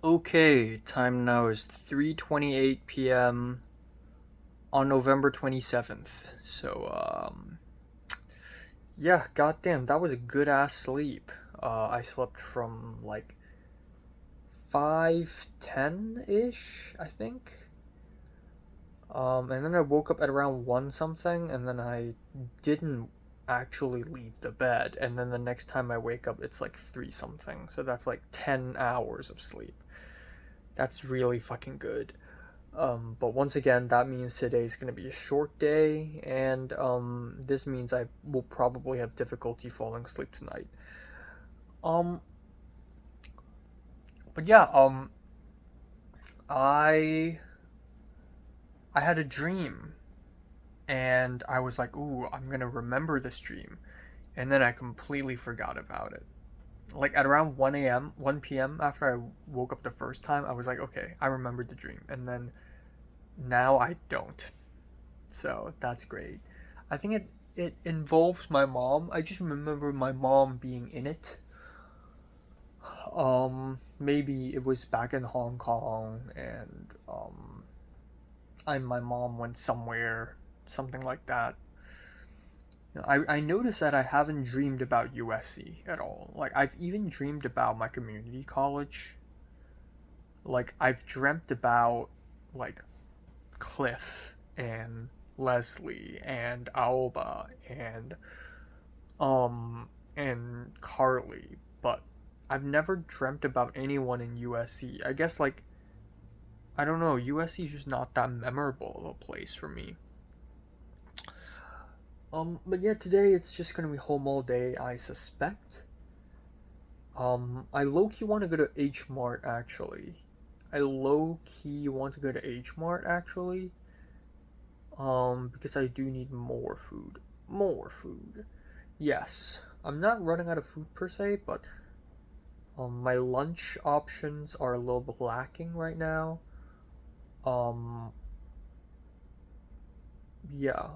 Okay, time now is 3:28 p.m. on November 27th. Yeah, goddamn, that was a good ass sleep. I slept from like 5:10 ish, I think. And then I woke up at around 1 something, and then I didn't actually leave the bed. And then the next time I wake up, it's like 3 something. So that's like 10 hours of sleep. That's really fucking good. But once again, that means today's gonna be a short day, and this means I will probably have difficulty falling asleep tonight. Um, but yeah, I I had a dream, and I was like, "Ooh, I'm gonna remember this dream," and then I completely forgot about it. Like at around 1 a.m., 1 p.m. after I woke up the first time, I was like, "Okay, I remembered the dream," and then now I don't. So that's great. I think it involves my mom. I just remember my mom being in it. Maybe it was back in Hong Kong, and my mom went somewhere, something like that. I noticed that I haven't dreamed about USC at all. Like I've even dreamed about my community college. Like I've dreamt about like Cliff and Leslie and Alba um and Carly, but I've never dreamt about anyone in USC. I guess like I don't know, USC is just not that memorable of a place for me. But yeah, today it's just gonna be home all day, I suspect. I low key want to go to H Mart actually. I low key want to go to H Mart actually. Because I do need more food. More food. Yes, I'm not running out of food per se, but my lunch options are a little bit lacking right now. Um, yeah.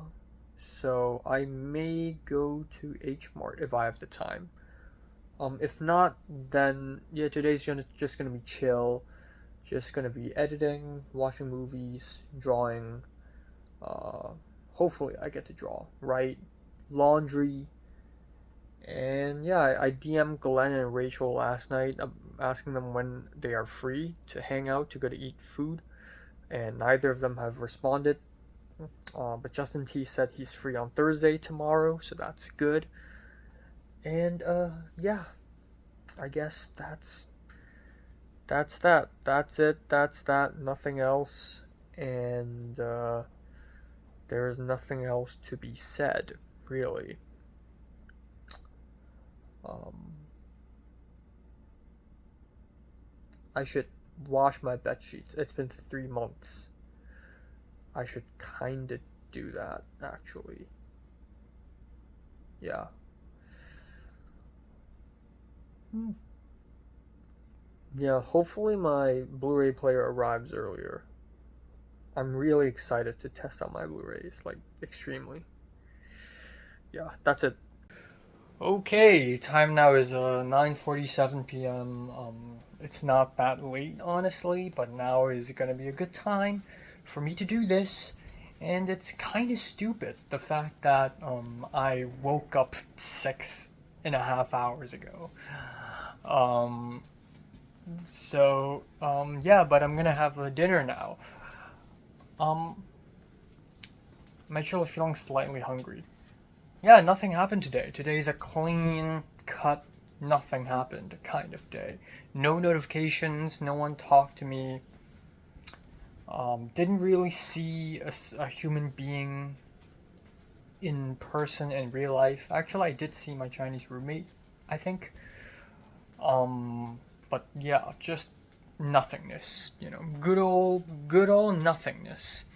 So I may go to H Mart if I have the time. If not, then yeah, just gonna be chill. Just gonna be editing, watching movies, drawing. Uh, Hopefully I get to draw, right? Laundry, and yeah, I DM Glenn and Rachel last night, asking them when they are free to hang out to go to eat food, and neither of them have responded. But Justin T said he's free on Thursday tomorrow, so that's good. And yeah, I guess that's that. That's it. That's that. Nothing else. And there's nothing else to be said, really. Um, I should wash my bed sheets. It's been 3 months. I should kinda do that, actually. Yeah. Hmm. Yeah, hopefully my Blu ray player arrives earlier. I'm really excited to test out my Blu rays, like, extremely. Yeah, that's it. Okay, time now is 9:47 p.m. It's not that late, honestly, but now is gonna be a good time for me to do this. And it's kind of stupid the fact that I woke up 6.5 hours ago. Um, yeah, but I'm gonna have a dinner now. Um, I'm actually feeling slightly hungry. Yeah, nothing happened today. Today's a clean cut, nothing happened kind of day. No notifications, no one talked to me. Didn't really see a human being in person in real life. Actually, I did see my Chinese roommate, I think. But yeah, just nothingness. Good old nothingness.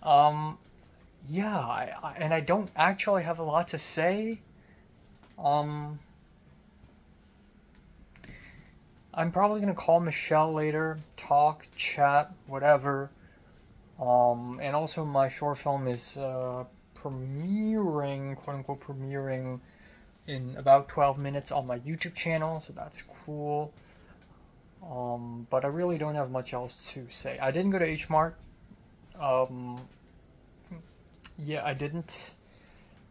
Um, yeah, and I don't actually have a lot to say. Um, I'm probably gonna call Michelle later, talk, chat, whatever. And also my short film is premiering, quote unquote, premiering in about 12 minutes on my YouTube channel, so that's cool. But I really don't have much else to say. I didn't go to H Mart. Um, yeah, I didn't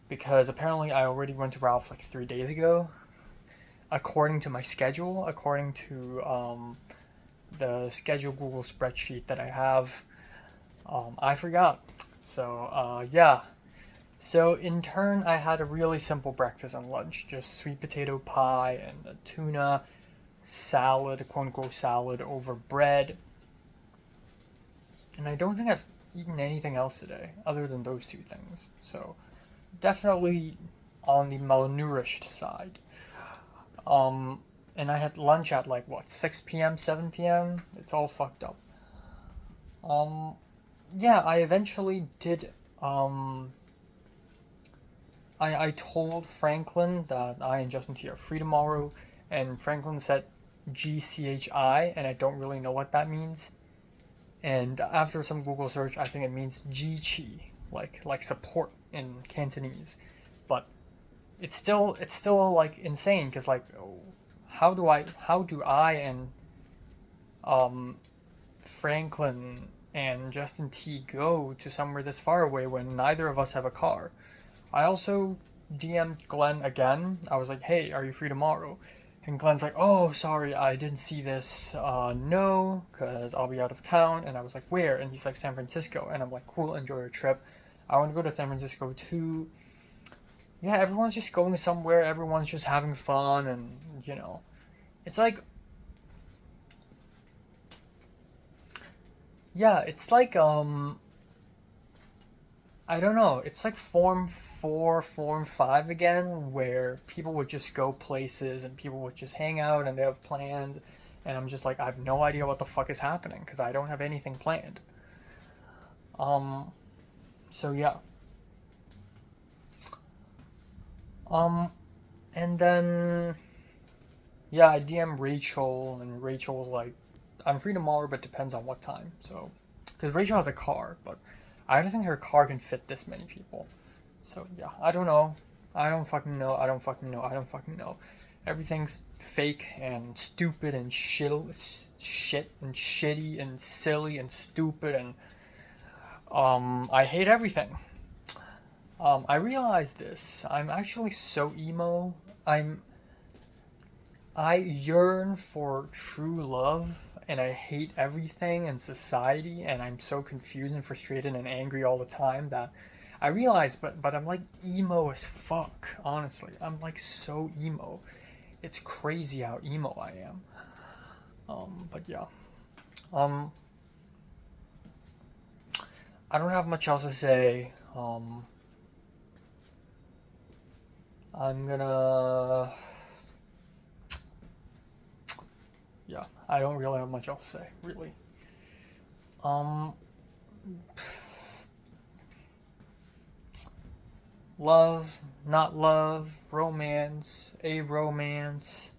because apparently I already went to Ralph's like 3 days ago, according to my schedule, according to the schedule Google spreadsheet that I have. I forgot. So yeah. So in turn, I had a really simple breakfast and lunch, just sweet potato pie and a tuna salad, quote unquote salad over bread. And I don't think I've eaten anything else today other than those two things. So definitely on the malnourished side. Um, and I had lunch at like what 6 p.m., 7 p.m. It's all fucked up. Um, yeah, I eventually did. I told Franklin that I and Justin T are free tomorrow, and Franklin said GCHI, and I don't really know what that means. And after some Google search, I think it means G-Chi, like support in Cantonese. But it's still like insane because like how do I and Franklin and Justin T go to somewhere this far away when neither of us have a car? I also DM'd Glenn again. I was like, hey, are you free tomorrow? And Glenn's like, oh, sorry, I didn't see this. No, because I'll be out of town. And I was like, where? And he's like, San Francisco. And I'm like, cool, enjoy your trip. I want to go to San Francisco too. Yeah, everyone's just going somewhere. Everyone's just having fun. And, it's like, yeah, it's like, I don't know. It's like Form 4, Form 5 again, where people would just go places and people would just hang out and they have plans. And I'm just like, I have no idea what the fuck is happening because I don't have anything planned. Um, so yeah. Um, and then, yeah, I DM Rachel and Rachel's like, I'm free tomorrow, but depends on what time. So, because Rachel has a car, but I don't think her car can fit this many people. So yeah, I don't know. I don't fucking know. I don't fucking know. I don't fucking know. Everything's fake and stupid and shit and shitty and silly and stupid and I hate everything. I realized this. I'm actually so emo. I yearn for true love and I hate everything in society and I'm so confused and frustrated and angry all the time that I realize but I'm like emo as fuck, honestly. I'm like so emo. It's crazy how emo I am. But yeah. Um I don't have much else to say. I'm gonna yeah, I don't really have much else to say, really. Um, love, not love, romance, a romance,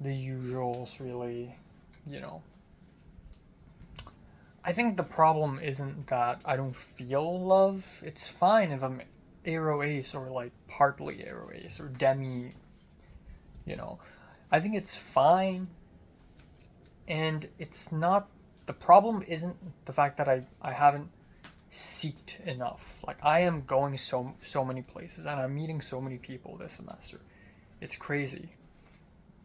the usuals, really, you know. I think the problem isn't that I don't feel love. It's fine if I'm aro ace or like partly aro ace or demi, you know. I think it's fine and it's not the problem isn't the fact that I haven't seeked enough. Like I am going so many places and I'm meeting so many people this semester. It's crazy.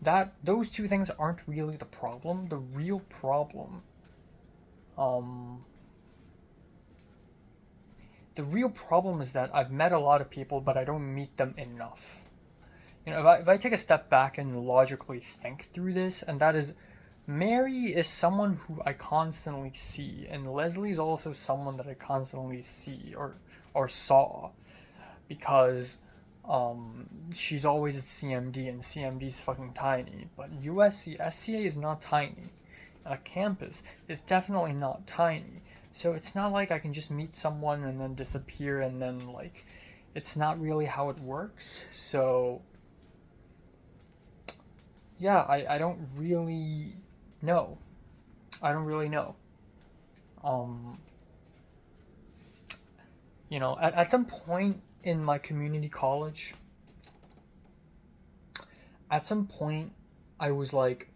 That those two things aren't really the problem. The real problem um the real problem is that I've met a lot of people but I don't meet them enough. If I take a step back and logically think through this, and that is Mary is someone who I constantly see, and Leslie's also someone that I constantly see or saw because she's always at CMD and CMD's fucking tiny. But USC SCA is not tiny, and a campus is definitely not tiny. So it's not like I can just meet someone and then disappear and then like it's not really how it works. So yeah, I don't really know. I don't really know. Um, at some point in my community college, at some point, I was like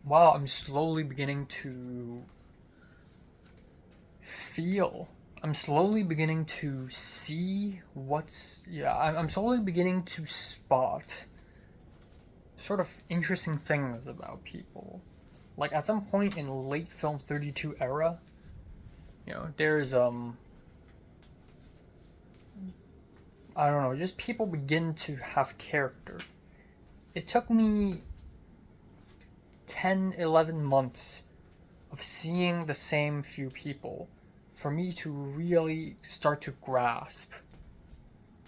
wow, I'm slowly beginning to feel. I'm slowly beginning to see what's. Yeah, I'm slowly beginning to spot sort of interesting things about people. Like at some point in late film 32 era, there's I don't know, just people begin to have character. It took me 10, 11 months of seeing the same few people for me to really start to grasp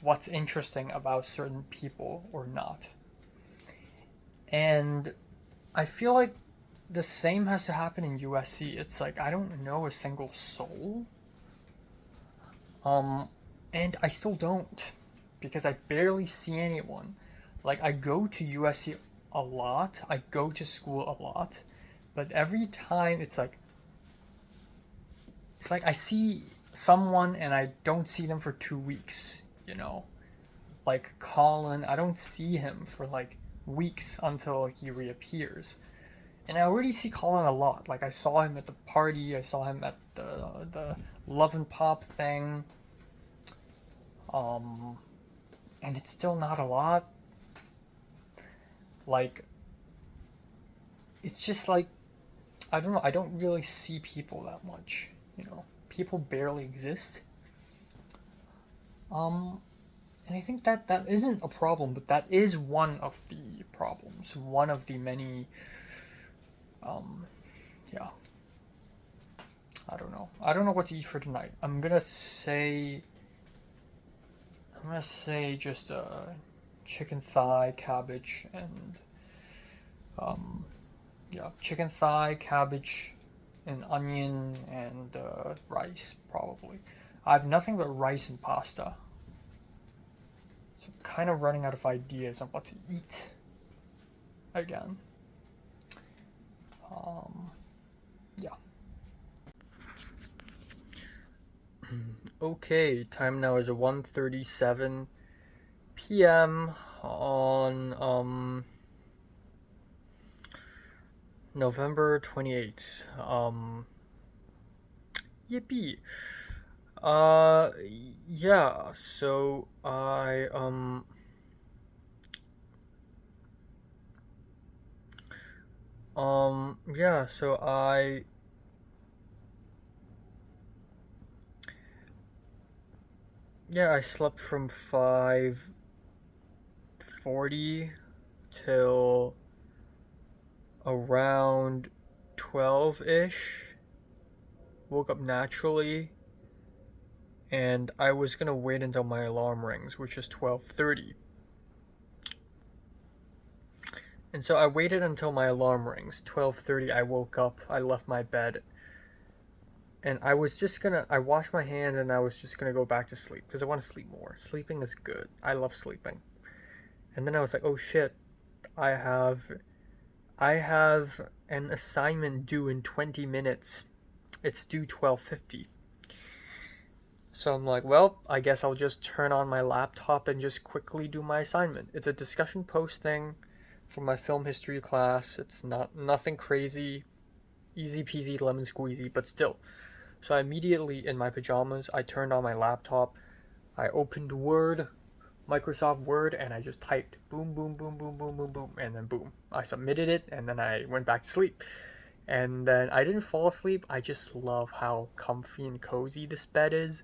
what's interesting about certain people or not. And I feel like the same has to happen in USC. It's like I don't know a single soul. Um and I still don't because I barely see anyone. Like I go to USC a lot. I go to school a lot. But every time it's like I see someone and I don't see them for 2 weeks, you know. Like Colin, I don't see him for like weeks until he reappears. And I already see Colin a lot. Like I saw him at the party, I saw him at the Love and Pop thing. Um and it's still not a lot. Like it's just like I don't know, I don't really see people that much, you know. People barely exist. Um and I think that that isn't a problem, but that is one of the problems, one of the many um yeah, I don't know what to eat for tonight. I'm gonna say just chicken thigh, cabbage, and um, yeah, chicken thigh, cabbage, and onion and rice probably. I have nothing but rice and pasta, so I'm kind of running out of ideas on what to eat again. Um, yeah. Okay, time now is 1:37 p.m. on November 28th. Yippee. Uh yeah, so yeah, so I slept from 5:40 till around 12ish. Woke up naturally and I was gonna wait until my alarm rings, which is 12:30. And so I waited until my alarm rings. 12:30 I woke up, I left my bed, and I washed my hands and I was just gonna go back to sleep because I want to sleep more. Sleeping is good. I love sleeping. And then I was like, "Oh shit. I have I have an assignment due in 20 minutes. It's due 12:50." So I'm like, well, I guess I'll just turn on my laptop and just quickly do my assignment. It's a discussion post thing for my film history class. It's not nothing crazy, easy peasy lemon squeezy, but still. So I immediately in my pajamas, I turned on my laptop. I opened Microsoft Word, and I just typed boom boom boom boom boom boom boom, and then boom. I submitted it and then I went back to sleep. And then I didn't fall asleep. I just love how comfy and cozy this bed is.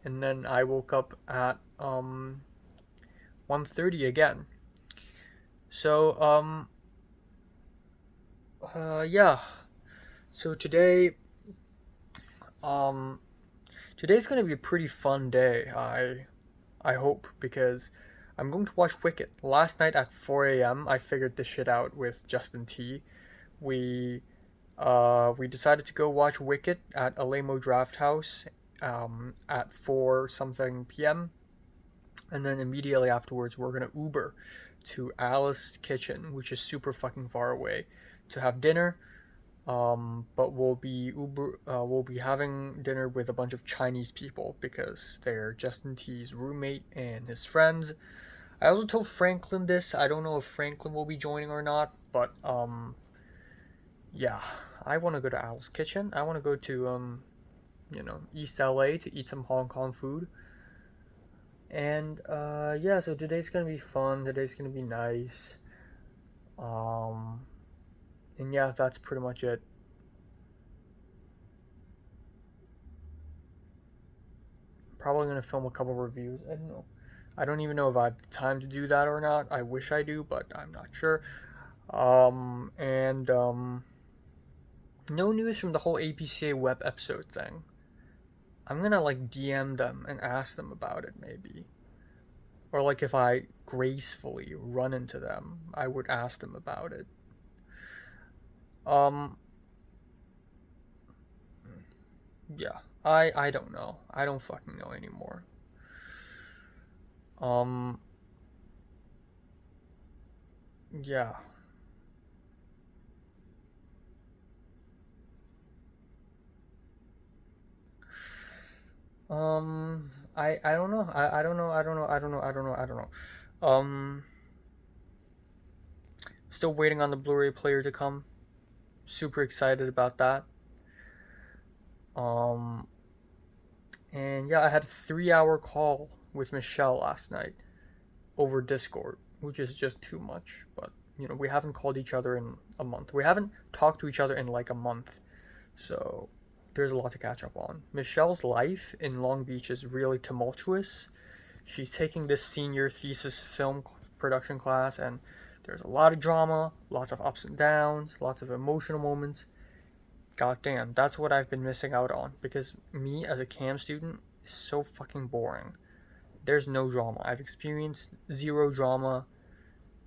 And then I woke up at 1:30 again. So yeah. So um today's going to be a pretty fun day. I hope, because I'm going to watch Wicked. Last night at 4 a.m. I figured this shit out with Justin T. We we decided to go watch Wicked at Alamo Draft House at 4 something p.m. And then immediately afterwards, we're gonna Uber to Alice's Kitchen, which is super fucking far away, to have dinner. But we'll be having dinner with a bunch of Chinese people because they're Justin T's roommate and his friends. I also told Franklin this. I don't know if Franklin will be joining or not, but yeah, I want to go to Al's Kitchen. I want to go to East LA to eat some Hong Kong food. And yeah, so today's gonna be fun. Today's gonna be nice. Um, and yeah, that's pretty much it. Probably gonna film a couple reviews. I don't know. I don't even know if I have time to do that or not. I wish I do, but I'm not sure. And no news from the whole APCA web episode thing. I'm gonna like DM them and ask them about it maybe. Or like if I gracefully run into them, I would ask them about it. Yeah. I don't know. I don't fucking know anymore. Yeah. I don't know. I don't know. I don't know. I don't know. I don't know. I don't know. Still waiting on the Blu-ray player to come. Super excited about that. And yeah, I had a 3-hour call with Michelle last night over Discord, which is just too much. But we haven't called each other in a month. We haven't talked to each other in like a month. So there's a lot to catch up on. Michelle's life in Long Beach is really tumultuous. She's taking this senior thesis film production class, and there's a lot of drama, lots of ups and downs, lots of emotional moments. God damn, that's what I've been missing out on, because me as a cam student is so fucking boring. There's no drama. I've experienced zero drama.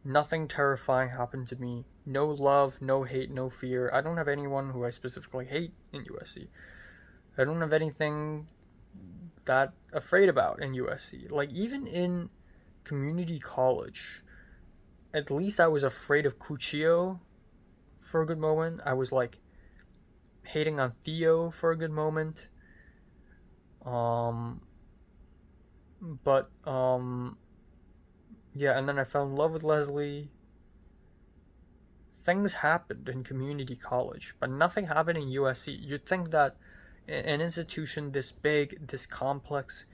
Nothing terrifying happened to me. No love, no hate, no fear. I don't have anyone who I specifically hate in USC. I don't have anything that afraid about in USC. Like, even in community college, at least I was afraid of Cuchillo for a good moment. I was like hating on Theo for a good moment. Yeah, and then I fell in love with Leslie. Things happened in community college, but nothing happened in USC. You'd think that an institution this big, this complex,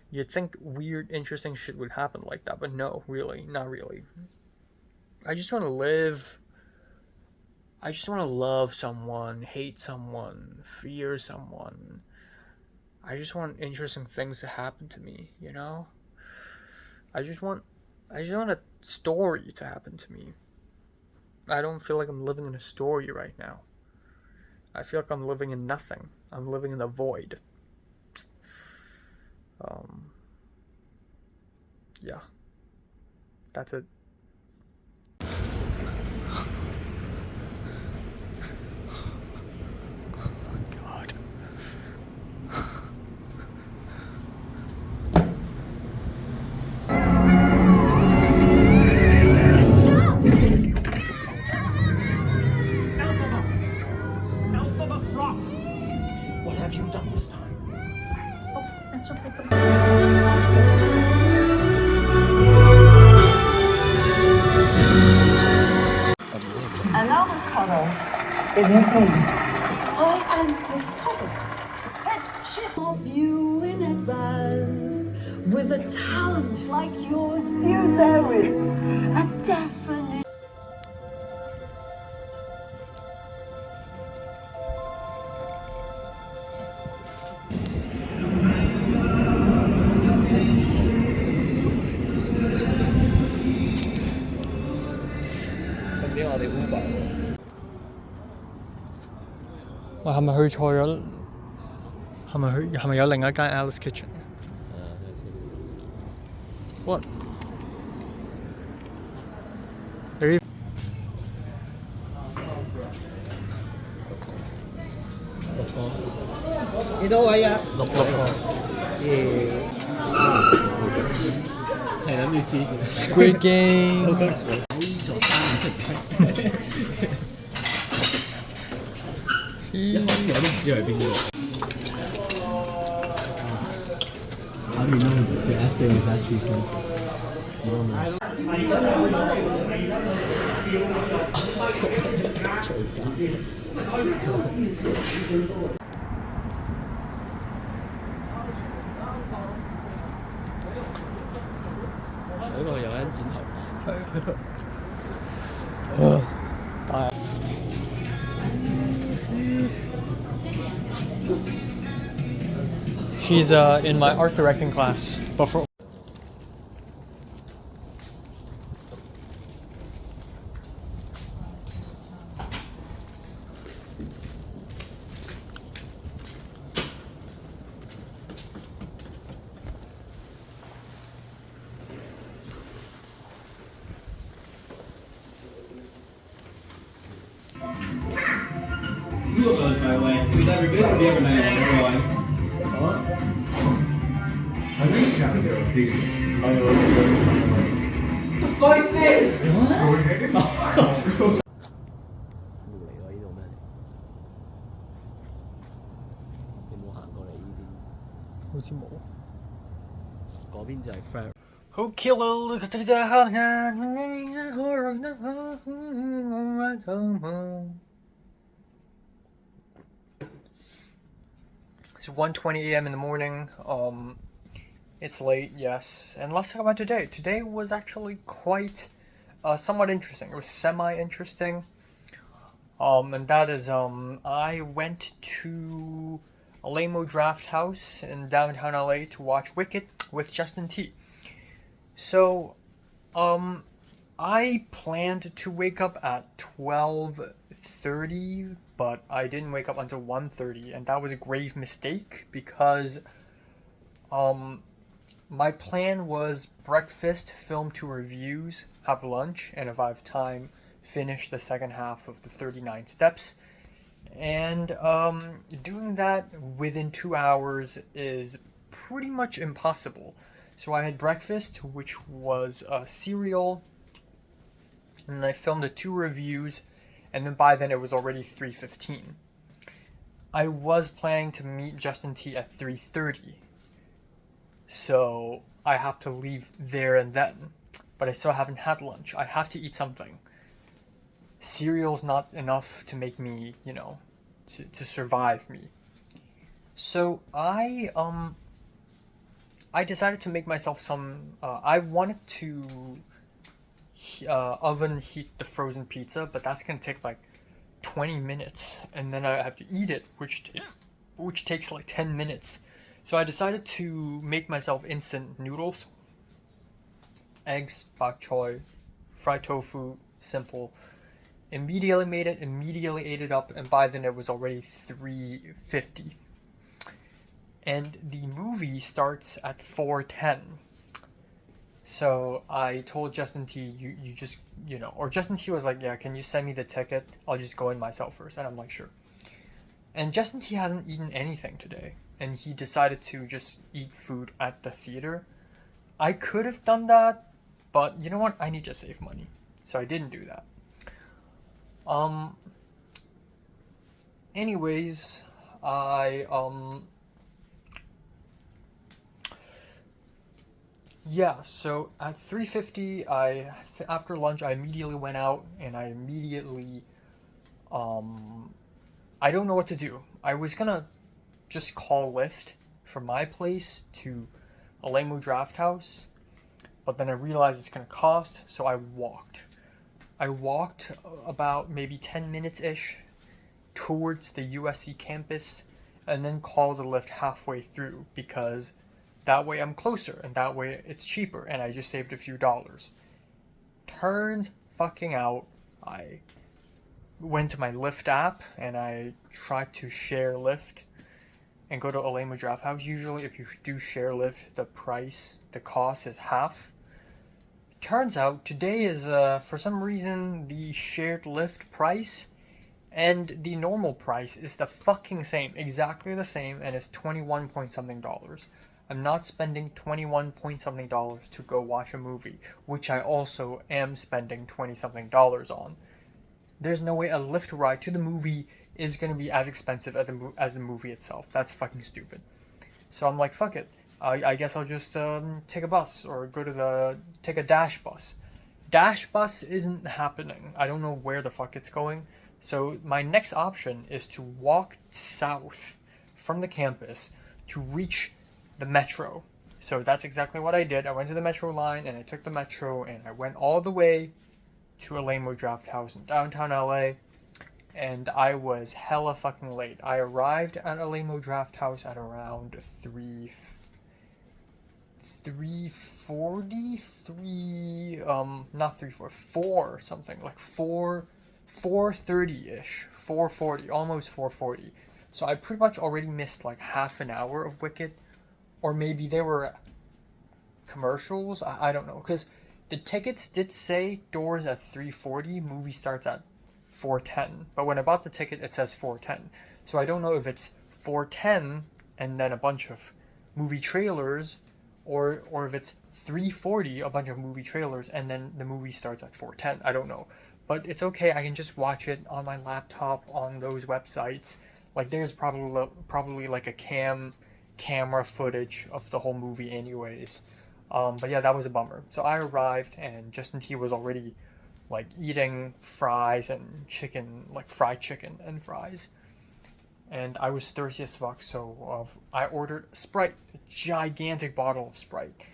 you'd think weird, interesting shit would happen like that, but no, really, not really. I just want to live. I just want to love someone, hate someone, fear someone. I just want interesting things to happen to me, I just want a story to happen to me. I don't feel like I'm living in a story right now. I feel like I'm living in nothing. I'm living in the void. Yeah. That's it. God. What have you done this time? Oh, that's okay. Allow Miss Cottle in her place. I am Miss Cottle, and she's of you in advance. With a talent like yours, dear, there is a definite.喂，係咪去錯咗？係咪有另一間 Alice Kitchen？ What？ 你幾多位啊？6個。係諗住試 Squid Game。呢座山你識唔識？一開始我都唔知係邊個。How do you know the essay is actually something? You don't know. 最緊嗰個有人剪頭髮。She's in my art directing class, but for Noodles, by the way. It was either this or the other night on the line. Huh? I think you have to go. Please. The fuck is this? What? 冇嚟喎，呢度咩？你冇行過嚟呢邊？好似冇。嗰邊就係 Fair。Who killed It's 1:20 a.m. in the morning. It's late, yes. And let's talk about today. Today was actually quite somewhat interesting. It was semi-interesting. And that is I went to a Lamo Draft House in downtown LA to watch Wicked with Justin T. So, I planned to wake up at 12:30, but I didn't wake up until 1:30, and that was a grave mistake because my plan was breakfast, film 2 reviews, have lunch, and if I have time, finish the second half of the 39 steps. And doing that within 2 hours is pretty much impossible. So I had breakfast, which was cereal, and I filmed the 2 reviews, and then by then it was already 3:15. I was planning to meet Justin T at 3:30, so I have to leave there and then, but I still haven't had lunch. I have to eat something. Cereal's not enough to make me, to survive me. So I decided to make myself some. I wanted to oven heat the frozen pizza, but that's gonna take like 20 minutes, and then I have to eat it, which takes like 10 minutes. So I decided to make myself instant noodles, eggs, bok choy, fried tofu, simple. Immediately made it, immediately ate it up, and by then it was already 3:50. And the movie starts at 4:10. So I told Justin T, you just, or Justin T was like, yeah, can you send me the ticket? I'll just go in myself first. And I'm like, sure. And Justin T hasn't eaten anything today, and he decided to just eat food at the theater. I could have done that, but you know what? I need to save money. So I didn't do that. Anyways, yeah, so at 3:50, after lunch, I immediately went out, and I immediately, I don't know what to do. I was gonna just call Lyft from my place to a Lamo Draft House, but then I realized it's gonna cost, so I walked. I walked about maybe 10 minutes-ish towards the USC campus, and then called the Lyft halfway through, because that way I'm closer, and that way it's cheaper, and I just saved a few dollars. Turns fucking out, I went to my Lyft app, and I tried to share Lyft, and go to a Lamo Draft House. Usually if you do share Lyft, the cost is half. Turns out today is, for some reason, the shared Lyft price and the normal price is the fucking same, exactly the same, and it's 21 point something dollars. I'm not spending 21 point something dollars to go watch a movie, which I also am spending 20 something dollars on. There's no way a Lyft ride to the movie is going to be as expensive as the movie itself. That's fucking stupid. So I'm like, fuck it. I guess I'll just take a bus or take a Dash bus. Dash bus isn't happening. I don't know where the fuck it's going. So my next option is to walk south from the campus to reach the metro. So that's exactly what I did. I went to the metro line and I took the metro and I went all the way to Alamo Draft House in downtown LA, and I was hella fucking late. I arrived at Alamo Draft House at around 3:40, not 3:40, 4 something, like 4:30ish, 4:40, almost 4:40. So I pretty much already missed like half an hour of Wicked, or maybe they were commercials. I don't know, because the tickets did say doors at 3:40, movie starts at 4:10. But when I bought the ticket, it says 4:10. So I don't know if it's 4:10 and then a bunch of movie trailers, or if it's 3:40, a bunch of movie trailers, and then the movie starts at 4:10. I don't know. But it's okay. I can just watch it on my laptop on those websites. Like there's probably like a camera footage of the whole movie anyways. But yeah, that was a bummer. So I arrived and Justin T was already like eating fries and chicken, like fried chicken and fries. And I was thirsty as fuck, so I ordered Sprite, a gigantic bottle of Sprite.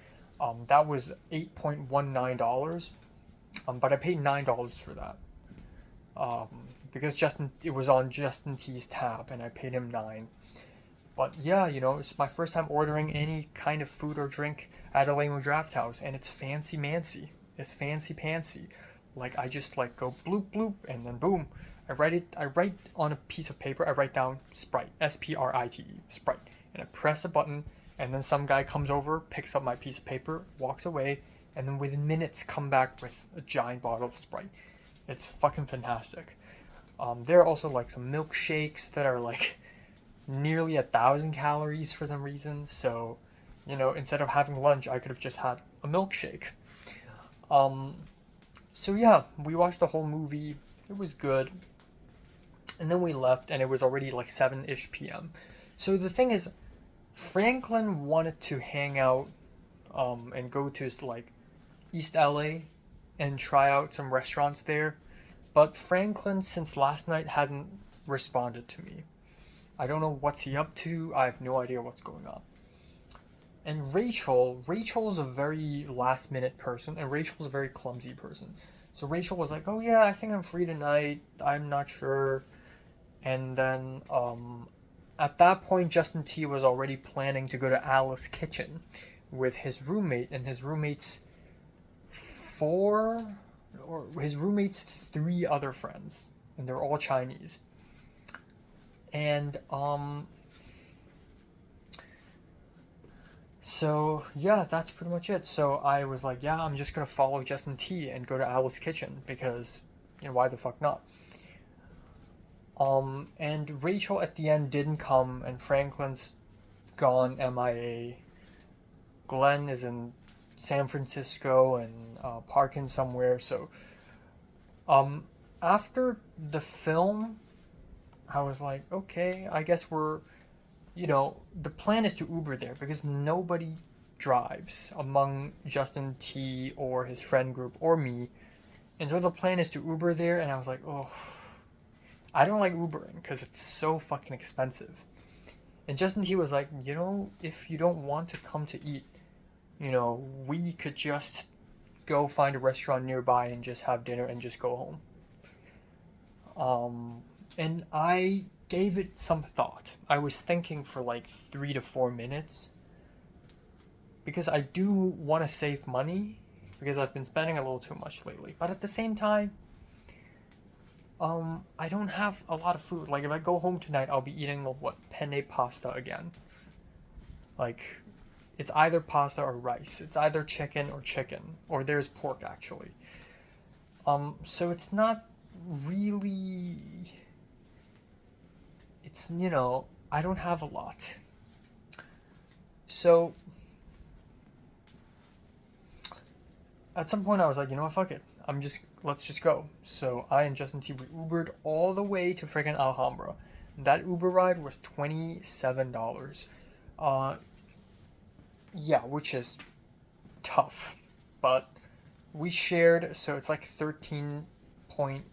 That was $8.19, but I paid $9 for that. Because it was on Justin T's tab, and I paid him $9. But yeah, it's my first time ordering any kind of food or drink at Alamo Draft House, and it's fancy mancy. It's fancy pantsy. Like I just like go bloop bloop, and then boom, I write on a piece of paper, I write down Sprite, Sprite, Sprite, and I press a button, and then some guy comes over, picks up my piece of paper, walks away, and then within minutes come back with a giant bottle of Sprite. It's fucking fantastic. There are also like some milkshakes that are like nearly 1,000 calories for some reason. So, instead of having lunch, I could have just had a milkshake. So yeah, we watched the whole movie. It was good. And then we left, and it was already like 7-ish p.m. So the thing is, Franklin wanted to hang out and go to like East LA and try out some restaurants there. But Franklin, since last night, hasn't responded to me. I don't know what's he up to. I have no idea what's going on. And Rachel's a very last minute person, and Rachel's a very clumsy person. So Rachel was like, oh yeah, I think I'm free tonight. I'm not sure. And then at that point, Justin T was already planning to go to Alice's Kitchen with his roommate and his roommate's three other friends, and they're all Chinese. And so yeah, that's pretty much it. So I was like, yeah, I'm just gonna follow Justin T and go to Alice's Kitchen because why the fuck not? And Rachel at the end didn't come, and Franklin's gone MIA. Glenn is in San Francisco and parking somewhere. So after the film, I was like, okay, I guess we're, the plan is to Uber there because nobody drives among Justin T or his friend group or me. And so the plan is to Uber there, and I was like, oh, I don't like Ubering because it's so fucking expensive. And Justin T was like, if you don't want to come to eat, we could just go find a restaurant nearby and just have dinner and just go home. And I gave it some thought. I was thinking for like 3 to 4 minutes because I do want to save money because I've been spending a little too much lately. But at the same time, I don't have a lot of food. Like if I go home tonight, I'll be eating penne pasta again. Like it's either pasta or rice. It's either chicken, or there's pork actually. So it's not really. It's, I don't have a lot. So, at some point I was like, fuck it. Let's just go. So I and Justin T, we Ubered all the way to freaking Alhambra. That Uber ride was $27. Yeah, which is tough. But we shared, so it's like 13.50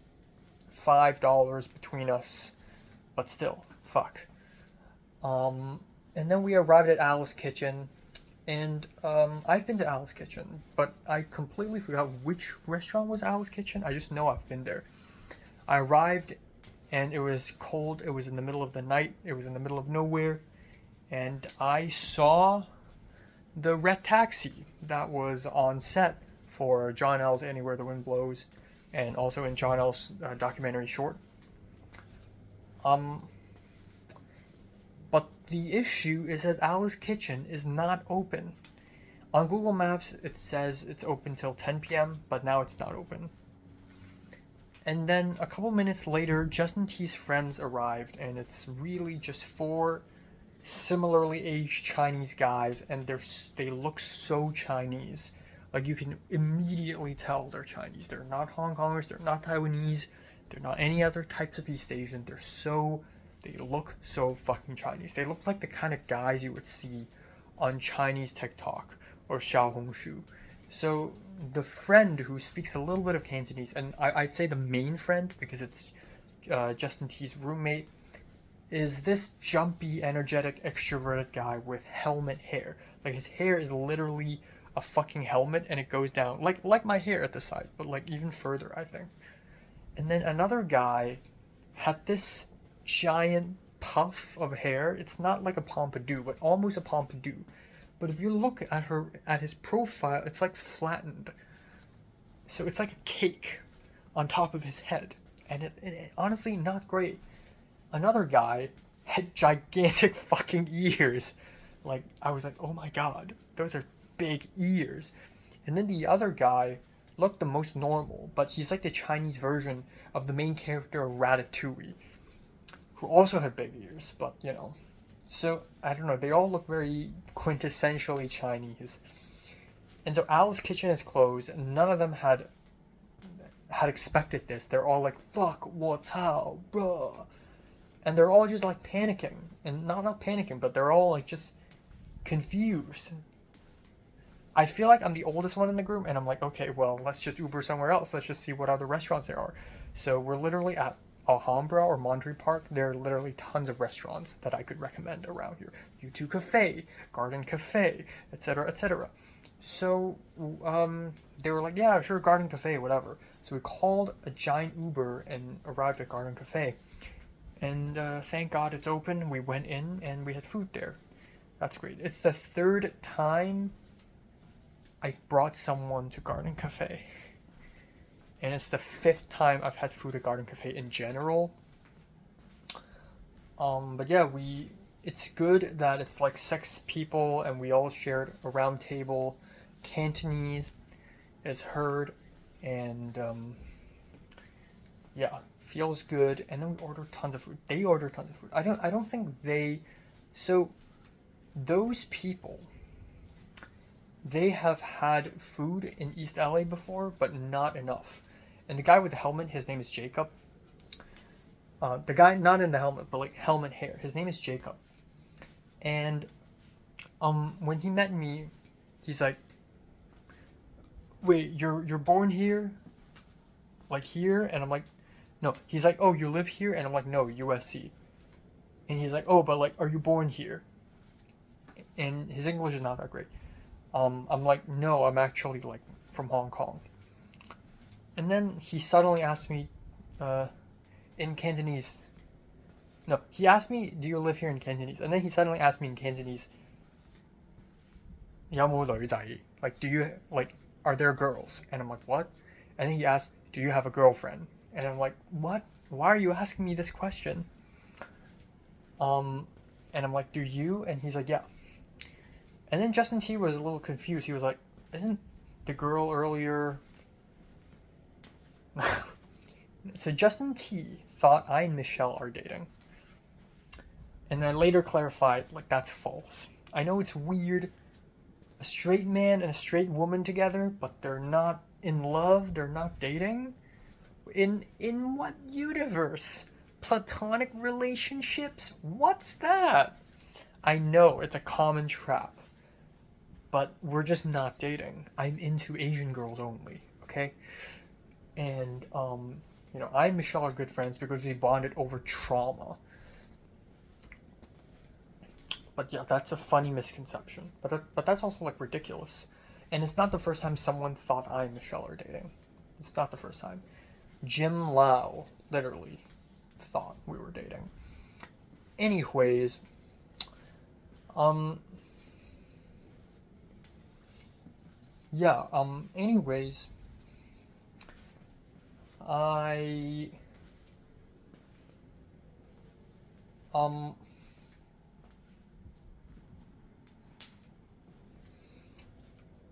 $5 between us, but still, fuck. And then we arrived at Alice Kitchen, and I've been to Alice Kitchen, but I completely forgot which restaurant was Alice Kitchen. I just know I've been there. I arrived, and it was cold. It was in the middle of the night. It was in the middle of nowhere, and I saw the red taxi that was on set for John L's Anywhere the Wind Blows, and also in John L's documentary short. But the issue is that Alice Kitchen is not open. On Google Maps, it says it's open till 10 p.m., but now it's not open. And then a couple minutes later, Justin T's friends arrived, and it's really just 4 similarly aged Chinese guys, and they look so Chinese. Like, you can immediately tell they're Chinese. They're not Hong Kongers, they're not Taiwanese, they're not any other types of East Asian. They look so fucking Chinese. They look like the kind of guys you would see on Chinese TikTok or Xiaohongshu. So the friend who speaks a little bit of Cantonese, and I'd say the main friend because it's Justin T's roommate, is this jumpy, energetic, extroverted guy with helmet hair. Like, his hair is literally a fucking helmet, and it goes down like my hair at the side, but like even further, I think. And then another guy had this giant puff of hair. It's not like a pompadour, but almost a pompadour. But if you look at his profile, it's like flattened. So it's like a cake on top of his head, and it honestly not great. Another guy had gigantic fucking ears. Like, I was like, oh my god, those are big ears. And then the other guy looked the most normal, but he's like the Chinese version of the main character of Ratatouille, who also had big ears, but you know. So, I don't know, they all look very quintessentially Chinese. And so Alice Kitchen is closed, and none of them had expected this. They're all like, fuck, what's how, bruh. And they're all just like panicking. And not panicking, but they're all like just confused. I feel like I'm the oldest one in the group, and I'm like, okay, well, let's just Uber somewhere else. Let's just see what other restaurants there are. So we're literally at Alhambra or Mondrian Park. There are literally tons of restaurants that I could recommend around here. U2 Cafe, Garden Cafe, etc., etc. So they were like, yeah, sure, Garden Cafe, whatever. So we called a giant Uber and arrived at Garden Cafe. And thank God it's open. We went in and we had food there. That's great. It's the 3rd time I've brought someone to Garden Cafe. And it's the 5th time I've had food at Garden Cafe in general. But yeah, it's good that it's like 6 people and we all shared a round table. Cantonese is heard, and yeah, feels good. And then we ordered tons of food. They ordered tons of food. I don't think they. So those people, they have had food in East LA before, but not enough. And the guy with the helmet, his name is Jacob. The guy not in the helmet, but like helmet hair, his name is Jacob. And when he met me, he's like, wait, you're born here? Like here? And I'm like, no. He's like, oh, you live here? And I'm like, no, USC. And he's like, oh, but like, are you born here? And his English is not that great. I'm like, no, I'm actually like from Hong Kong. And then he suddenly asked me in Cantonese. No, he asked me, do you live here in Cantonese? And then he suddenly asked me in Cantonese, 有冇女仔? Like, do you, like, are there girls? And I'm like, what? And then he asked, do you have a girlfriend? And I'm like, what? Why are you asking me this question? And I'm like, do you? And he's like, yeah. And then Justin T was a little confused. He was like, isn't the girl earlier... So Justin T thought I and Michelle are dating. And I later clarified, like, that's false. I know it's weird, a straight man and a straight woman together, but they're not in love, they're not dating. In what universe? Platonic relationships? What's that? I know, it's a common trap. But we're just not dating. I'm into Asian girls only, okay? And, You know, I and Michelle are good friends because we bonded over trauma. But yeah, that's a funny misconception. But that's also like ridiculous. And it's not the first time someone thought I and Michelle are dating. It's not the first time. Jim Lau literally thought we were dating. Anyways, yeah, anyways, I, um,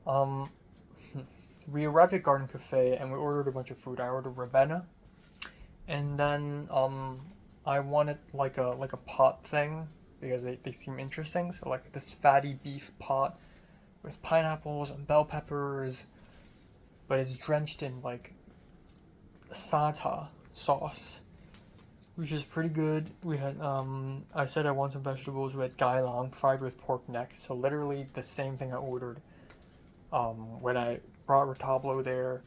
um, we arrived at Garden Cafe and we ordered a bunch of food. I ordered Ravenna, and then, I wanted like a pot thing because they seem interesting. So like this fatty beef pot with pineapples and bell peppers, but it's drenched in like sata sauce, which is pretty good. We had I said I want some vegetables. We had gailang fried with pork neck, so literally the same thing I ordered when I brought Retablo there.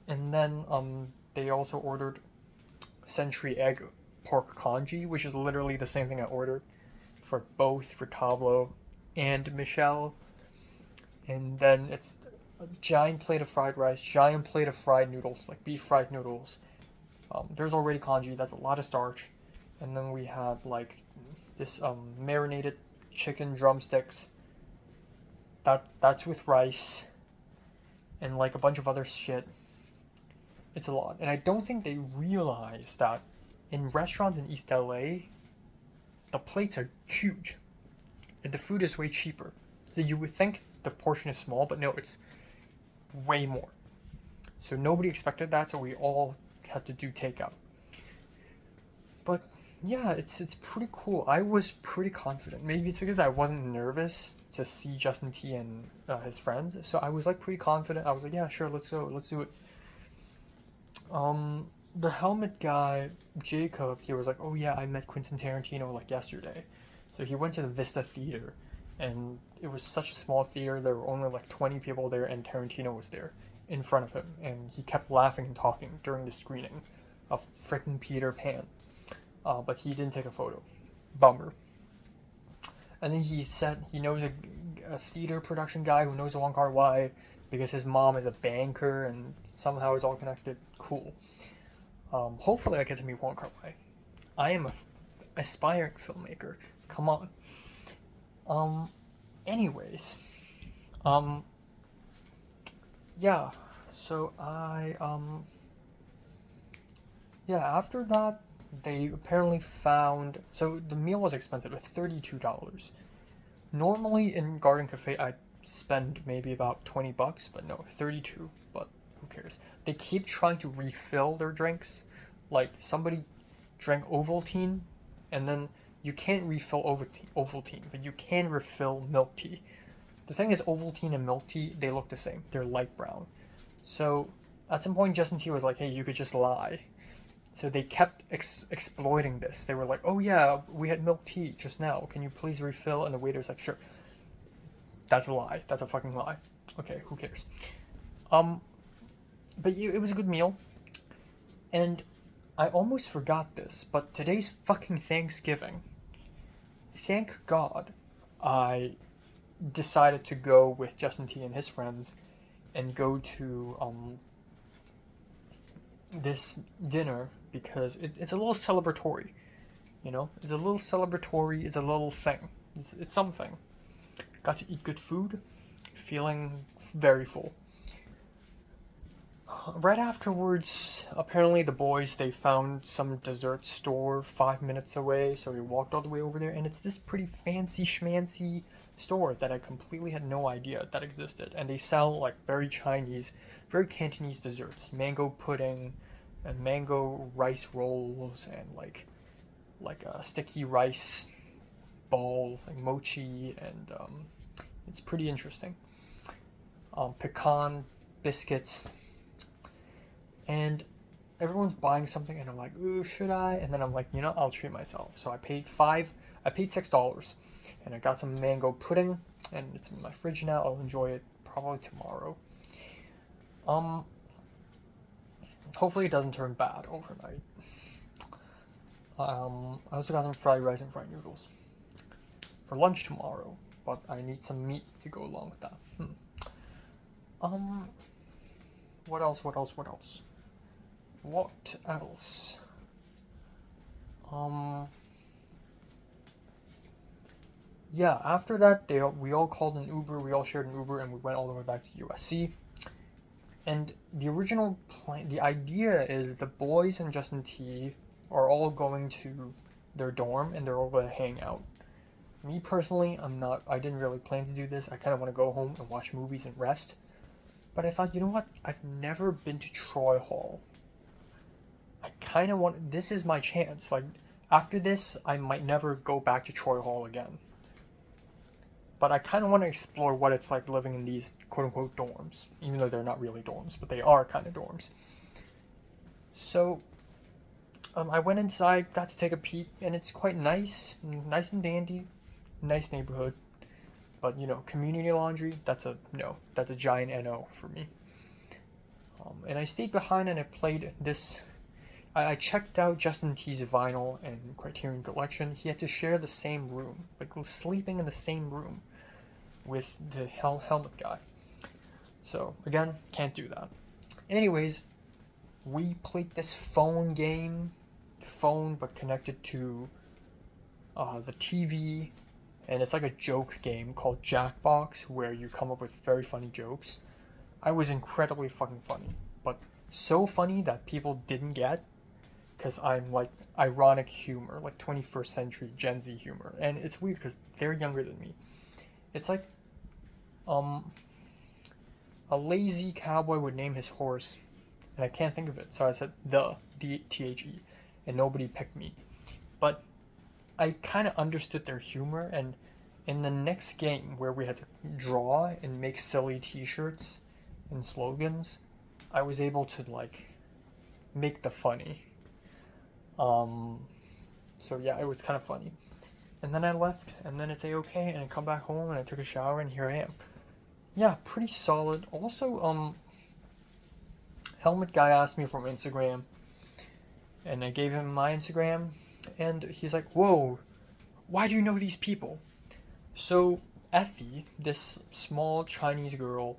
And then they also ordered century egg pork congee, which is literally the same thing I ordered for both Retablo and Michelle. And then it's a giant plate of fried rice, giant plate of fried noodles, like beef fried noodles. There's already congee, that's a lot of starch. And then we had like this marinated chicken drumsticks. That's with rice. And like a bunch of other shit. It's a lot. And I don't think they realize that in restaurants in East LA, the plates are huge. And the food is way cheaper. So you would think the portion is small, but no, it's way more. So nobody expected that, so we all had to do takeout. But yeah, it's pretty cool. I was pretty confident. Maybe it's because I wasn't nervous to see Justin T and his friends. So I was like pretty confident. I was like, yeah, sure, let's go, let's do it. The helmet guy, Jacob, he was like, oh yeah, I met Quentin Tarantino like yesterday. So he went to the Vista Theater, and it was such a small theater, there were only like 20 people there, and Tarantino was there in front of him, and he kept laughing and talking during the screening of freaking Peter Pan. But he didn't take a photo. Bummer. And then he said he knows a theater production guy who knows Wong Kar-wai because his mom is a banker and somehow it's all connected. Cool. Hopefully I get to meet Wong Kar-wai. I am a aspiring filmmaker. Come on. Anyways. Yeah. So yeah, after that, they apparently found, so the meal was expensive at $32. Normally in Garden Cafe I spend maybe about $20, but no, 32, but who cares. They keep trying to refill their drinks. Like somebody drank Ovaltine, and then you can't refill Ovaltine, but you can refill milk tea. The thing is, Ovaltine and milk tea, they look the same. They're light brown. So at some point Justin T was like, hey, you could just lie. So they kept exploiting this. They were like, oh yeah, we had milk tea just now. Can you please refill? And the waiter's like, sure. That's a lie. That's a fucking lie. Okay, who cares? But it was a good meal. And I almost forgot this, but today's fucking Thanksgiving. Thank God I decided to go with Justin T and his friends and go to this dinner because it's a little celebratory, you know? It's a little celebratory, it's a little thing. It's something. Got to eat good food, feeling very full. Right afterwards, apparently the boys, they found some dessert store 5 minutes away, so we walked all the way over there, and it's this pretty fancy schmancy store that I completely had no idea that existed. And they sell like very Chinese, very Cantonese desserts, mango pudding and mango rice rolls and like sticky rice balls, like mochi, and it's pretty interesting. Pecan biscuits, and everyone's buying something, and I'm like, ooh, should I? And then I'm like, you know, I'll treat myself. So I paid $6, and I got some mango pudding, and it's in my fridge now. I'll enjoy it probably tomorrow. hopefully it doesn't turn bad overnight. I also got some fried rice and fried noodles for lunch tomorrow, but I need some meat to go along with that. What else? What else? What else? What else? Yeah, after that, we all called an Uber, we all shared an Uber, and we went all the way back to USC. And the original plan, the idea is the boys and Justin T are all going to their dorm, and they're all going to hang out. Me personally, I didn't really plan to do this. I kind of want to go home and watch movies and rest. But I thought, you know what? I've never been to Troy Hall. I kind of want, this is my chance. Like, after this, I might never go back to Troy Hall again. But I kind of want to explore what it's like living in these quote-unquote dorms. Even though they're not really dorms, but they are kind of dorms. So, I went inside, got to take a peek, and it's quite nice. Nice and dandy. Nice neighborhood. But, you know, community laundry, that's a no. That's a giant NO for me. And I stayed behind and I played this. I checked out Justin T's vinyl and Criterion collection. He had to share the same room. Like, sleeping in the same room with the helmet guy. So, again, can't do that. Anyways, we played this phone game. Phone, but connected to the TV. And it's like a joke game called Jackbox, where you come up with very funny jokes. I was incredibly fucking funny, but so funny that people didn't get, because I'm like ironic humor, like 21st century Gen Z humor. And it's weird because they're younger than me. It's like a lazy cowboy would name his horse, and I can't think of it, so I said D-T-H-E, and nobody picked me. But I kind of understood their humor, and in the next game where we had to draw and make silly t-shirts and slogans, I was able to like make the funny. So yeah, it was kind of funny. And then I left, and then it's a-okay, and I come back home, and I took a shower, and here I am. Yeah, pretty solid. Also, helmet guy asked me from Instagram, and I gave him my Instagram, and he's like, whoa, why do you know these people? So, Effie, this small Chinese girl,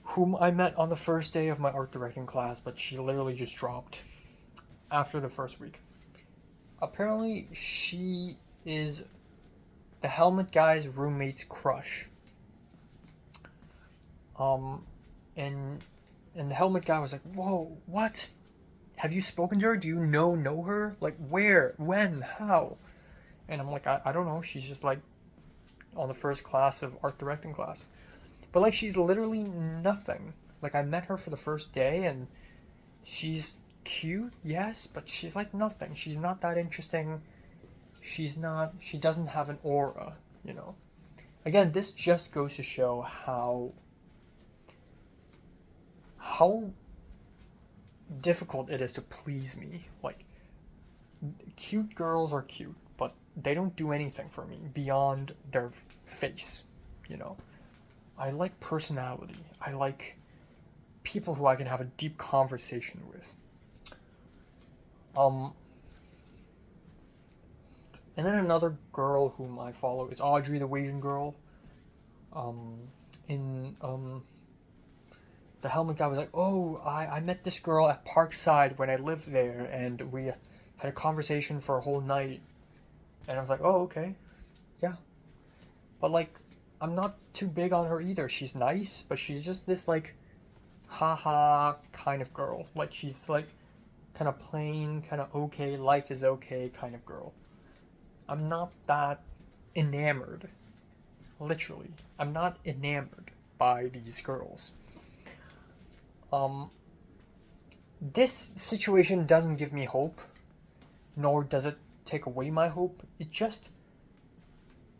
whom I met on the first day of my art directing class, but she literally just dropped after the first week. Apparently, she is the helmet guy's roommate's crush. And the helmet guy was like, whoa, what? Have you spoken to her? Do you know her? Like, where? When? How? And I'm like, I don't know. She's just like on the first class of art directing class. But like, she's literally nothing. Like, I met her for the first day, and she's cute, yes, but she's like nothing. She's not that interesting. She doesn't have an aura, you know. Again, this just goes to show how difficult it is to please me. Like, cute girls are cute, but they don't do anything for me beyond their face, you know. I like personality. I like people who I can have a deep conversation with. And then another girl whom I follow is Audrey, the Asian girl. The helmet guy was like, oh, I met this girl at Parkside when I lived there, and we had a conversation for a whole night. And I was like, oh, okay. Yeah. But, like, I'm not too big on her either. She's nice, but she's just this, like, haha kind of girl. Like, she's, like, kind of plain, kind of okay, life is okay kind of girl. I'm not that enamored. Literally. I'm not enamored by these girls. This situation doesn't give me hope, nor does it take away my hope.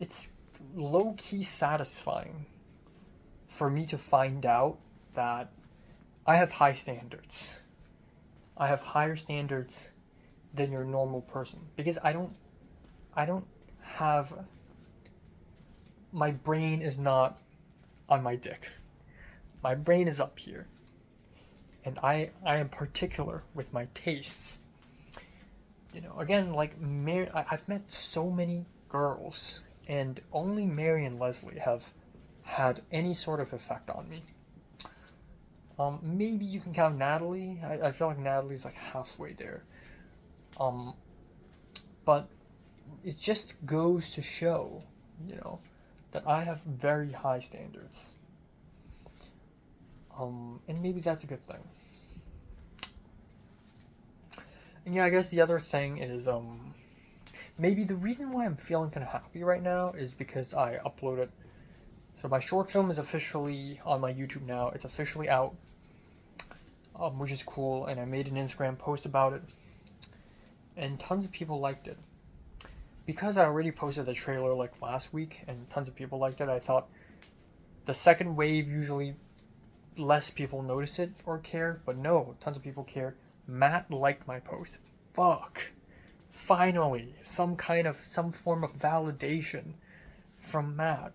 It's low-key satisfying for me to find out that I have high standards. I have higher standards than your normal person, because I don't have, my brain is not on my dick. My brain is up here. and I am particular with my tastes. You know, again, like I've met so many girls, and only Mary and Leslie have had any sort of effect on me. Maybe you can count Natalie. I feel like Natalie's like halfway there. But it just goes to show, you know, that I have very high standards. And maybe that's a good thing. And yeah, I guess the other thing is, maybe the reason why I'm feeling kind of happy right now is because I uploaded. So my short film is officially on my YouTube now. It's officially out, which is cool. And I made an Instagram post about it, and tons of people liked it. Because I already posted the trailer like last week, and tons of people liked it. I thought the second wave usually less people notice it or care, but no, tons of people care. Matt liked my post. Fuck. Finally, some form of validation from Matt.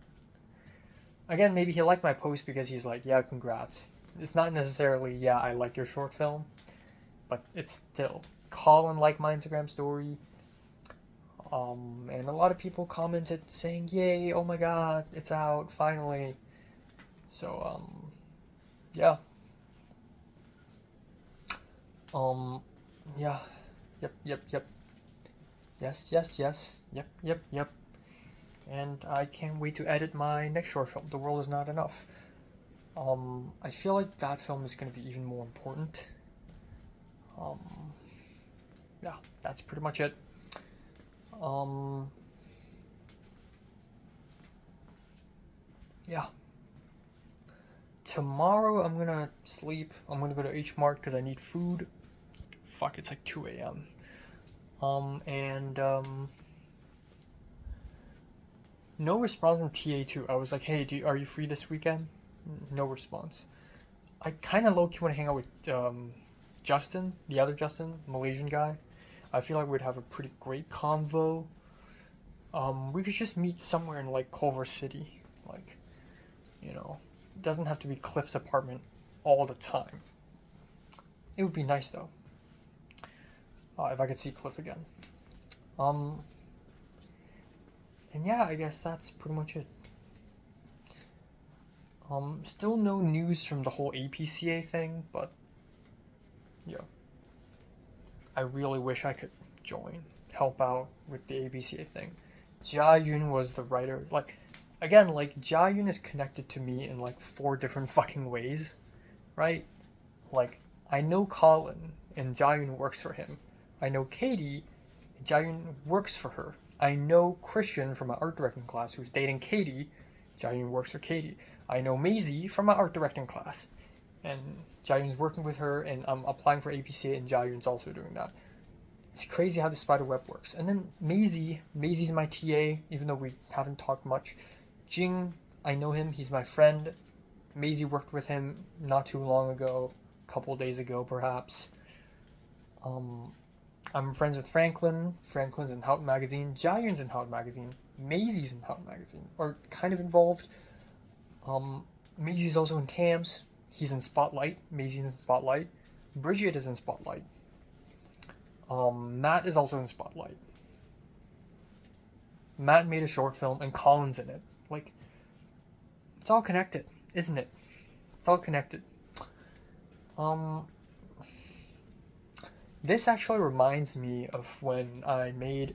Again, maybe he liked my post because he's like, yeah, congrats. It's not necessarily, yeah, I like your short film, but it's still. Colin liked my Instagram story. And a lot of people commented saying, yay, oh my god, it's out, finally. So, yeah. Yeah. Yep. Yes. Yep. And I can't wait to edit my next short film, The World Is Not Enough. I feel like that film is going to be even more important. Yeah, that's pretty much it. Yeah. Tomorrow I'm gonna sleep. I'm gonna go to H Mart because I need food. Fuck, it's like 2 a.m. No response from TA2. I was like, hey, are you free this weekend? No response. I kind of low-key want to hang out with Justin, the other Justin, Malaysian guy. I feel like we'd have a pretty great convo. We could just meet somewhere in like Culver City. Like, you know, it doesn't have to be Cliff's apartment all the time. It would be nice though. If I could see Cliff again. And yeah, I guess that's pretty much it. Still no news from the whole APCA thing, but yeah. I really wish I could help out with the APCA thing. Jia Yun was the writer. Like, again, like, Jia Yun is connected to me in like 4 different fucking ways, right? Like, I know Colin, and Jia Yun works for him. I know Katie, and Jia Yun works for her. I know Christian from my art directing class who's dating Katie. Jia Yun works for Katie. I know Maisie from my art directing class, and Jia Yun's working with her, and I'm applying for APCA, and Jia Yun's also doing that. It's crazy how the spider web works. And then Maisie's my TA, even though we haven't talked much. Jing, I know him, he's my friend. Maisie worked with him not too long ago, a couple days ago perhaps. I'm friends with Franklin. Franklin's in Houghton Magazine. Jia Yun's in Houghton Magazine. Maisie's in Houghton Magazine, or kind of involved. Maisie's also in Cams. He's in Spotlight. Maisie's in Spotlight. Bridget is in Spotlight. Matt is also in Spotlight. Matt made a short film and Colin's in it. Like, it's all connected, isn't it? It's all connected. This actually reminds me of when I made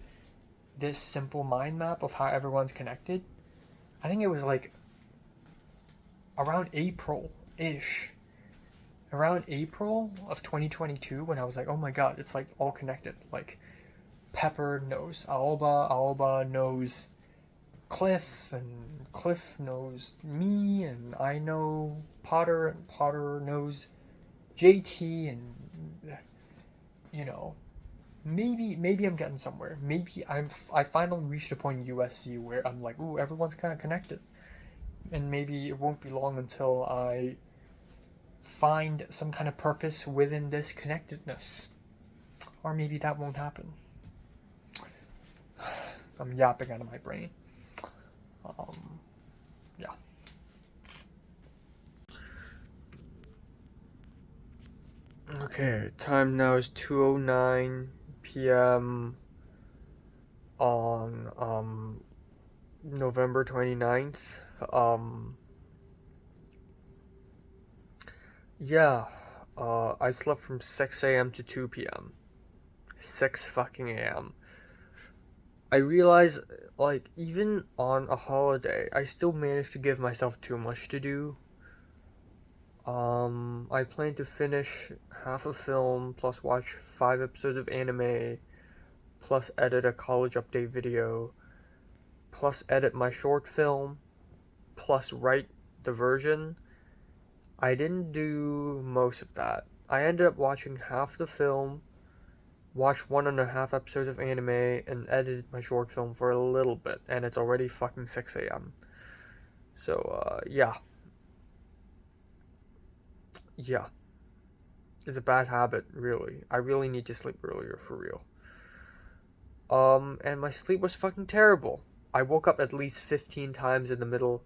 this simple mind map of how everyone's connected. I think it was like around April-ish. Around April of 2022 when I was like, oh my god, it's like all connected. Like, Pepper knows Alba, Alba knows Cliff, and Cliff knows me, and I know Potter, and Potter knows JT, and you know, maybe I'm getting somewhere. Maybe I finally reached a point in USC where I'm like, ooh, everyone's kind of connected, and maybe it won't be long until I find some kind of purpose within this connectedness, or maybe that won't happen. I'm yapping out of my brain. Yeah. Okay, time now is 2:09 p.m. on November 29th. Yeah, I slept from 6 a.m. to 2 p.m. 6 fucking a.m. I realize, like, even on a holiday, I still manage to give myself too much to do. I plan to finish half a film, plus watch 5 episodes of anime, plus edit a college update video, plus edit my short film, plus write the version. I didn't do most of that. I ended up watching half the film, watched 1.5 episodes of anime, and edited my short film for a little bit, and it's already fucking 6 a.m. So, yeah. Yeah. It's a bad habit, really. I really need to sleep earlier, for real. And my sleep was fucking terrible. I woke up at least 15 times in the middle.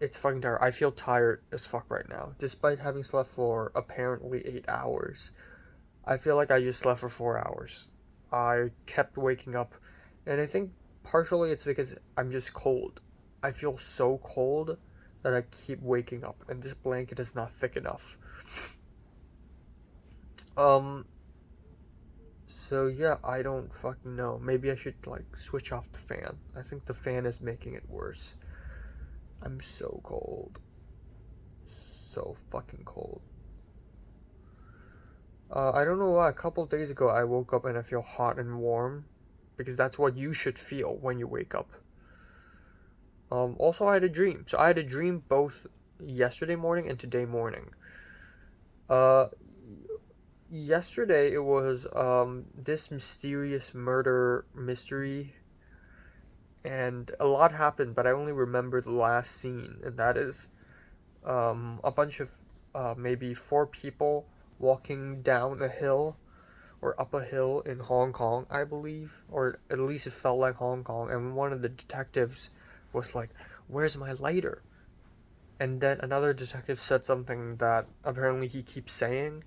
It's fucking tired. I feel tired as fuck right now, despite having slept for apparently 8 hours. I feel like I just slept for 4 hours. I kept waking up, and I think partially it's because I'm just cold. I feel so cold that I keep waking up, and this blanket is not thick enough. So yeah, I don't fucking know. Maybe I should, like, switch off the fan. I think the fan is making it worse. I'm so cold. So fucking cold. I don't know why. A couple days ago, I woke up and I feel hot and warm, because that's what you should feel when you wake up. Also, I had a dream. So I had a dream both yesterday morning and today morning. Uh, Yesterday it was this mysterious murder mystery, and a lot happened, but I only remember the last scene, and that is a bunch of maybe 4 people walking down a hill or up a hill in Hong Kong, I believe, or at least it felt like Hong Kong, and one of the detectives was like, "Where's my lighter?" And then another detective said something that apparently he keeps saying,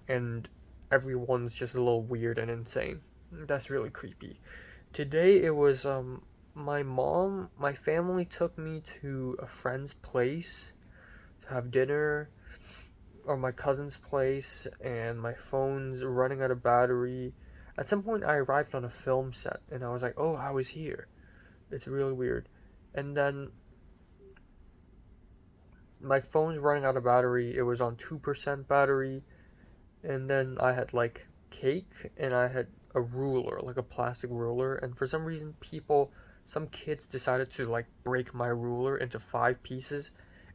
and everyone's just a little weird and insane. That's really creepy. Today it was my family took me to a friend's place to have dinner, or my cousin's place, and my phone's running out of battery. At some point I arrived on a film set and I was like, "Oh, I was here." It's really weird. And then my phone's running out of battery. It was on 2% battery. And then I had, like, cake, and I had a ruler, like a plastic ruler, and for some reason some kids decided to, like, break my ruler into 5 pieces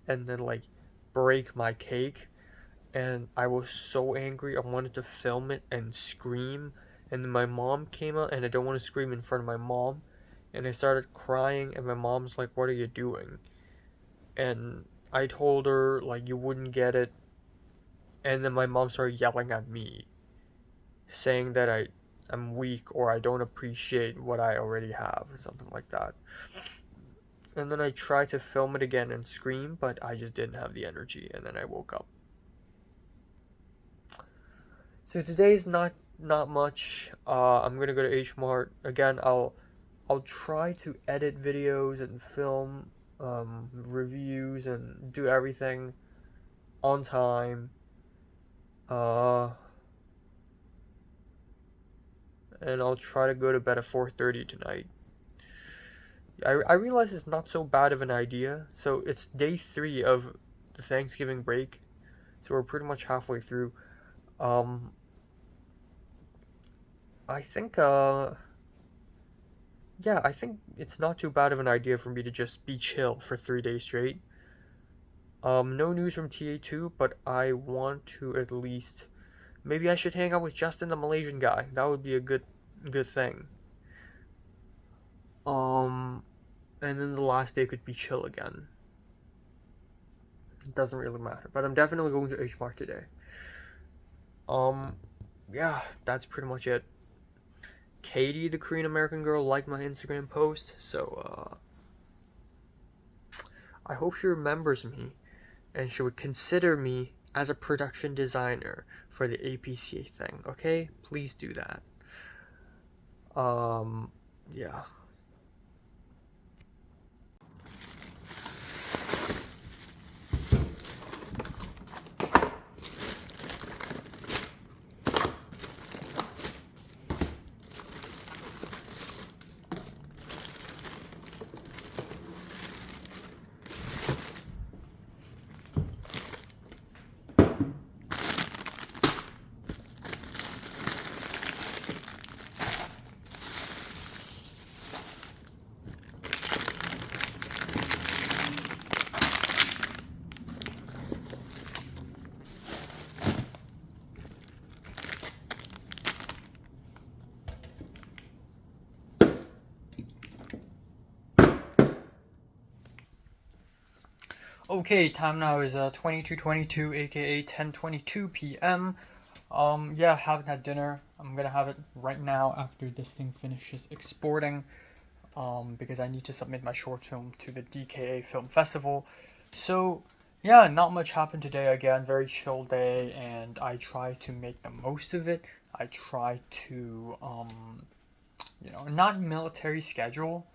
and then, like, break my cake, and I was so angry. I wanted to film it and scream, and then my mom came out, and I don't want to scream in front of my mom, and I started crying, and my mom's like, "What are you doing?" And I told her, like, "You wouldn't get it." And then my mom started yelling at me, saying that I'm weak, or I don't appreciate what I already have, or something like that. And then I tried to film it again and scream, but I just didn't have the energy, and then I woke up. So today's not much. I'm gonna go to H Mart again. I'll try to edit videos and film reviews and do everything on time. And I'll try to go to bed at 4:30 tonight. I realize it's not so bad of an idea. So it's day 3 of the Thanksgiving break, so we're pretty much halfway through. I think yeah, I think it's not too bad of an idea for me to just be chill for 3 days straight. No news from TA2, but I want to at least, maybe I should hang out with Justin, the Malaysian guy. That would be a good thing. And then the last day could be chill again. It doesn't really matter, but I'm definitely going to H Mart today. Yeah, that's pretty much it. Katie, the Korean American girl, liked my Instagram post, so I hope she remembers me, and she would consider me as a production designer for the APCA thing, okay? Please do that. Yeah. Okay, time now is 22:22, aka 10:22 p.m. Yeah, haven't had dinner. I'm gonna have it right now after this thing finishes exporting. Because I need to submit my short film to the DKA Film Festival. So, yeah, not much happened today again. Very chill day, and I try to make the most of it. I try to, not military schedule,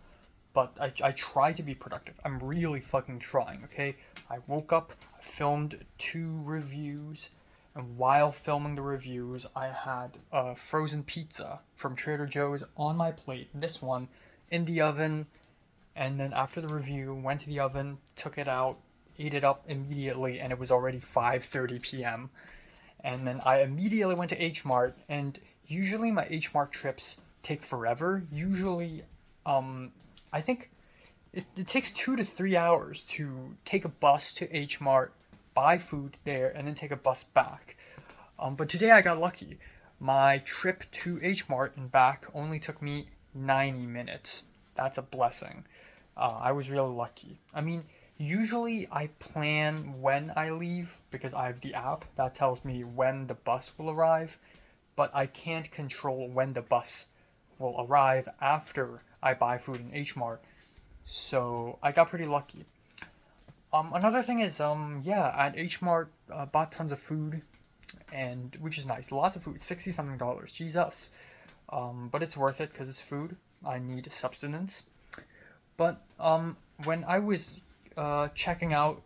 but I try to be productive. I'm really fucking trying, okay? I woke up, I filmed 2 reviews, and while filming the reviews, I had a frozen pizza from Trader Joe's on my plate. This one in the oven, and then after the review, went to the oven, took it out, ate it up immediately, and it was already 5:30 p.m. And then I immediately went to H Mart, and usually my H Mart trips take forever. Usually, I think it takes 2 to 3 hours to take a bus to H Mart, buy food there, and then take a bus back. But today I got lucky. My trip to H Mart and back only took me 90 minutes. That's a blessing. I was really lucky. I mean, usually I plan when I leave because I have the app that tells me when the bus will arrive, but I can't control when the bus will arrive after I buy food in H Mart. So I got pretty lucky. Another thing is, at H Mart, bought tons of food, and which is nice. Lots of food, $60 something. Jesus. But it's worth it because it's food. I need sustenance. But when I was checking out,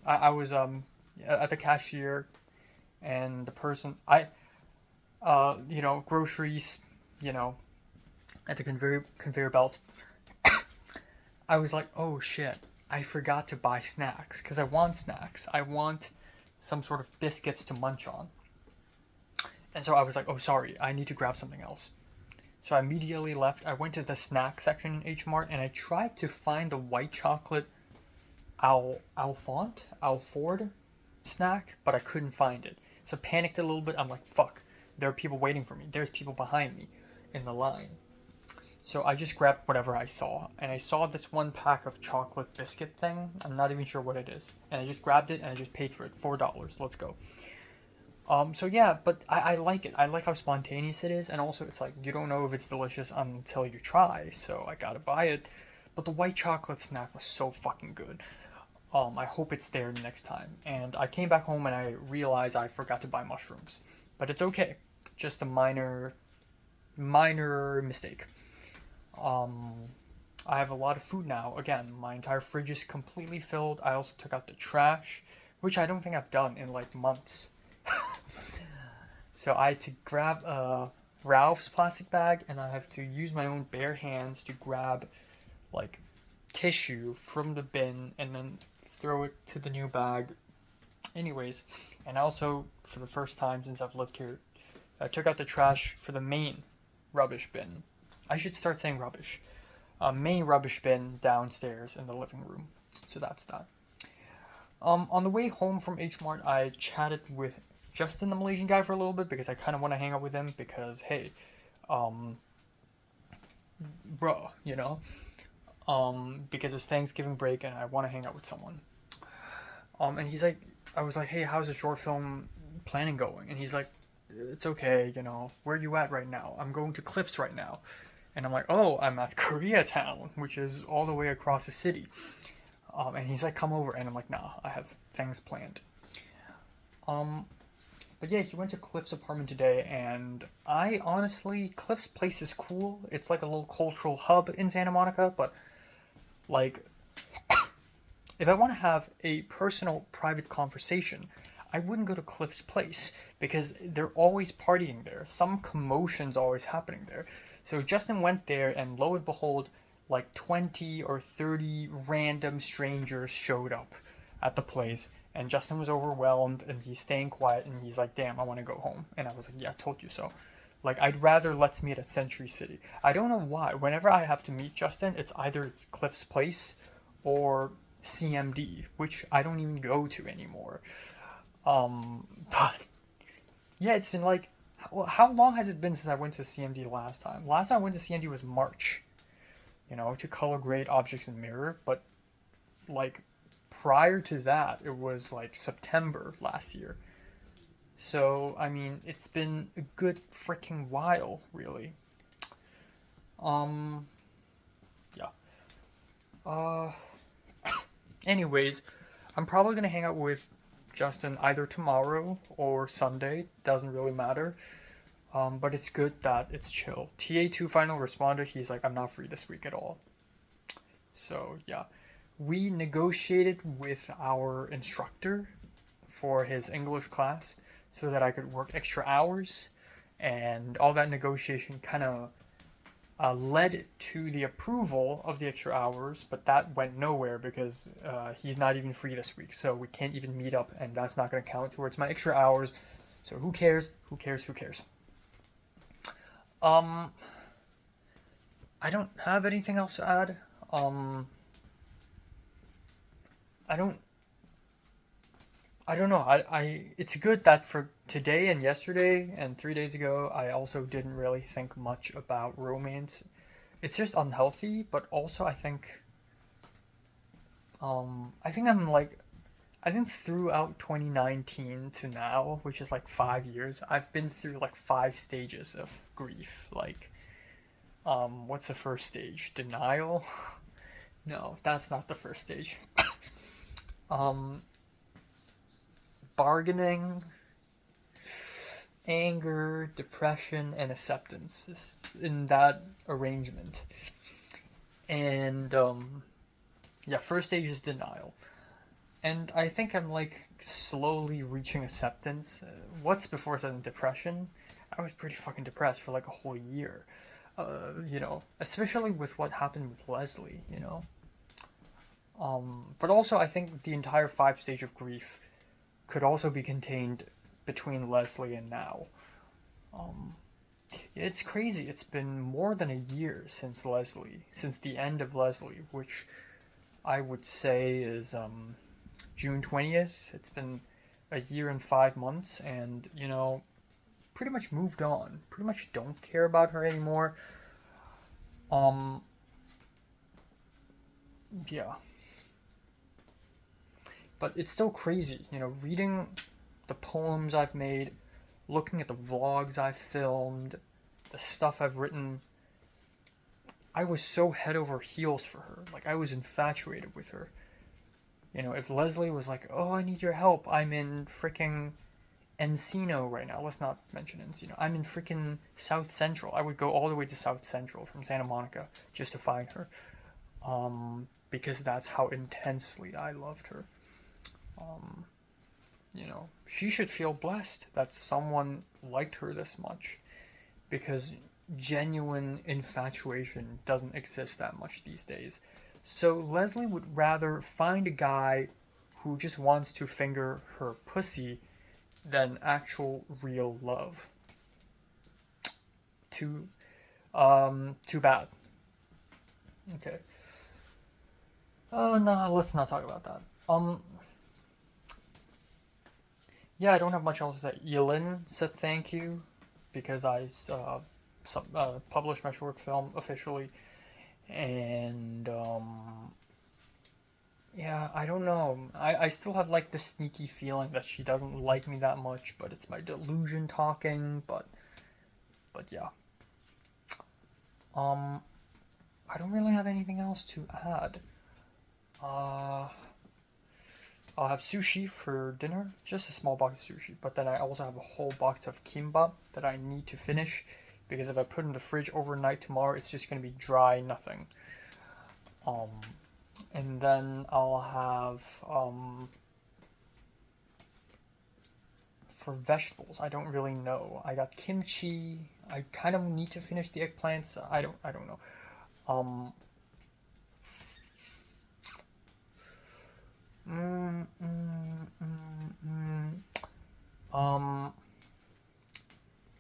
I was at the cashier, and the person groceries, at the conveyor belt. I was like, oh shit, I forgot to buy snacks because I want snacks. I want some sort of biscuits to munch on. And so I was like, oh sorry, I need to grab something else. So I immediately left. I went to the snack section in H Mart and I tried to find the white chocolate Alford snack, but I couldn't find it. So panicked a little bit. I'm like, fuck, there are people waiting for me. There's people behind me in the line. So I just grabbed whatever I saw, and I saw this one pack of chocolate biscuit thing. I'm not even sure what it is. And I just grabbed it and I just paid for it. $4. Let's go. So yeah, but I like it. I like how spontaneous it is, and also it's like you don't know if it's delicious until you try, so I gotta buy it. But the white chocolate snack was so fucking good. I hope it's there next time. And I came back home and I realized I forgot to buy mushrooms. But it's okay. Just a minor mistake. I have a lot of food now. Again, my entire fridge is completely filled. I also took out the trash, which I don't think I've done in like months. So I had to grab Ralph's plastic bag, and I have to use my own bare hands to grab like tissue from the bin and then throw it to the new bag. Anyways, and also for the first time since I've lived here, I took out the trash for the main rubbish bin. I should start saying rubbish. Main rubbish bin downstairs in the living room. So that's that. On the way home from H Mart, I chatted with Justin, the Malaysian guy, for a little bit because I kind of want to hang out with him because, hey, bro, because it's Thanksgiving break and I want to hang out with someone. And he's like, I was like, hey, how's the short film planning going? And he's like, it's okay, where are you at right now? I'm going to Cliffs right now. And I'm like, oh, I'm at Koreatown, which is all the way across the city. And he's like, come over. And I'm like, nah, I have things planned. Um, but yeah, he went to Cliff's apartment today, and I honestly, Cliff's place is cool. It's like a little cultural hub in Santa Monica, but like, if I want to have a personal, private conversation, I wouldn't go to Cliff's place because they're always partying there. Some commotion's always happening there. So Justin went there, and lo and behold, like 20 or 30 random strangers showed up at the place. And Justin was overwhelmed, and he's staying quiet, and he's like, damn, I want to go home. And I was like, yeah, I told you so. Like, I'd rather let's meet at Century City. I don't know why. Whenever I have to meet Justin, it's Cliff's place or CMD, which I don't even go to anymore. But yeah, it's been like, how long has it been since I went to CMD last time? Last time I went to CMD was March, to color grade objects in mirror, but like prior to that, it was like September last year. So, I mean, it's been a good freaking while, really. Um, yeah. Uh, anyways, I'm probably gonna hang out with Justin either tomorrow or Sunday. Doesn't really matter. But it's good that it's chill. TA2 final responded. He's like, I'm not free this week at all. So yeah, we negotiated with our instructor for his English class so that I could work extra hours, and all that negotiation kind of led to the approval of the extra hours, but that went nowhere because he's not even free this week, so we can't even meet up, and that's not going to count towards my extra hours. So who cares? Who cares? Who cares? I don't have anything else to add. I don't know. It's good that for today and yesterday and 3 days ago, I also didn't really think much about romance. It's just unhealthy, but also I think throughout 2019 to now, which is like 5 years, I've been through like 5 stages of grief. Like, what's the first stage? Denial? No, that's not the first stage. Bargaining, anger, depression, and acceptance in that arrangement. And yeah, first stage is denial. And I think I'm like slowly reaching acceptance. What's before that, depression? I was pretty fucking depressed for like a whole year. Especially with what happened with Leslie, But also I think the entire 5 stage of grief could also be contained between Leslie and now. It's crazy. It's been more than a year since the end of Leslie, which I would say is June 20th. It's been a year and 5 months, and pretty much moved on. Pretty much don't care about her anymore. Yeah. But it's still crazy, reading the poems I've made, looking at the vlogs I've filmed, the stuff I've written. I was so head over heels for her. Like, I was infatuated with her. If Leslie was like, oh, I need your help, I'm in freaking Encino right now. Let's not mention Encino. I'm in freaking South Central. I would go all the way to South Central from Santa Monica just to find her. Because that's how intensely I loved her. She should feel blessed that someone liked her this much, because genuine infatuation doesn't exist that much these days. So Leslie would rather find a guy who just wants to finger her pussy than actual real love. Too bad. Okay. Oh no, let's not talk about that. Yeah, I don't have much else to say. Yelin said thank you because I published my short film officially, and yeah, I don't know. I still have like this sneaky feeling that she doesn't like me that much, but it's my delusion talking. But yeah. I don't really have anything else to add. I'll have sushi for dinner, just a small box of sushi. But then I also have a whole box of kimbap that I need to finish, because if I put it in the fridge overnight tomorrow, it's just gonna be dry nothing. And then I'll have for vegetables, I don't really know. I got kimchi. I kind of need to finish the eggplants. I don't know. Um, mm, mm, mm,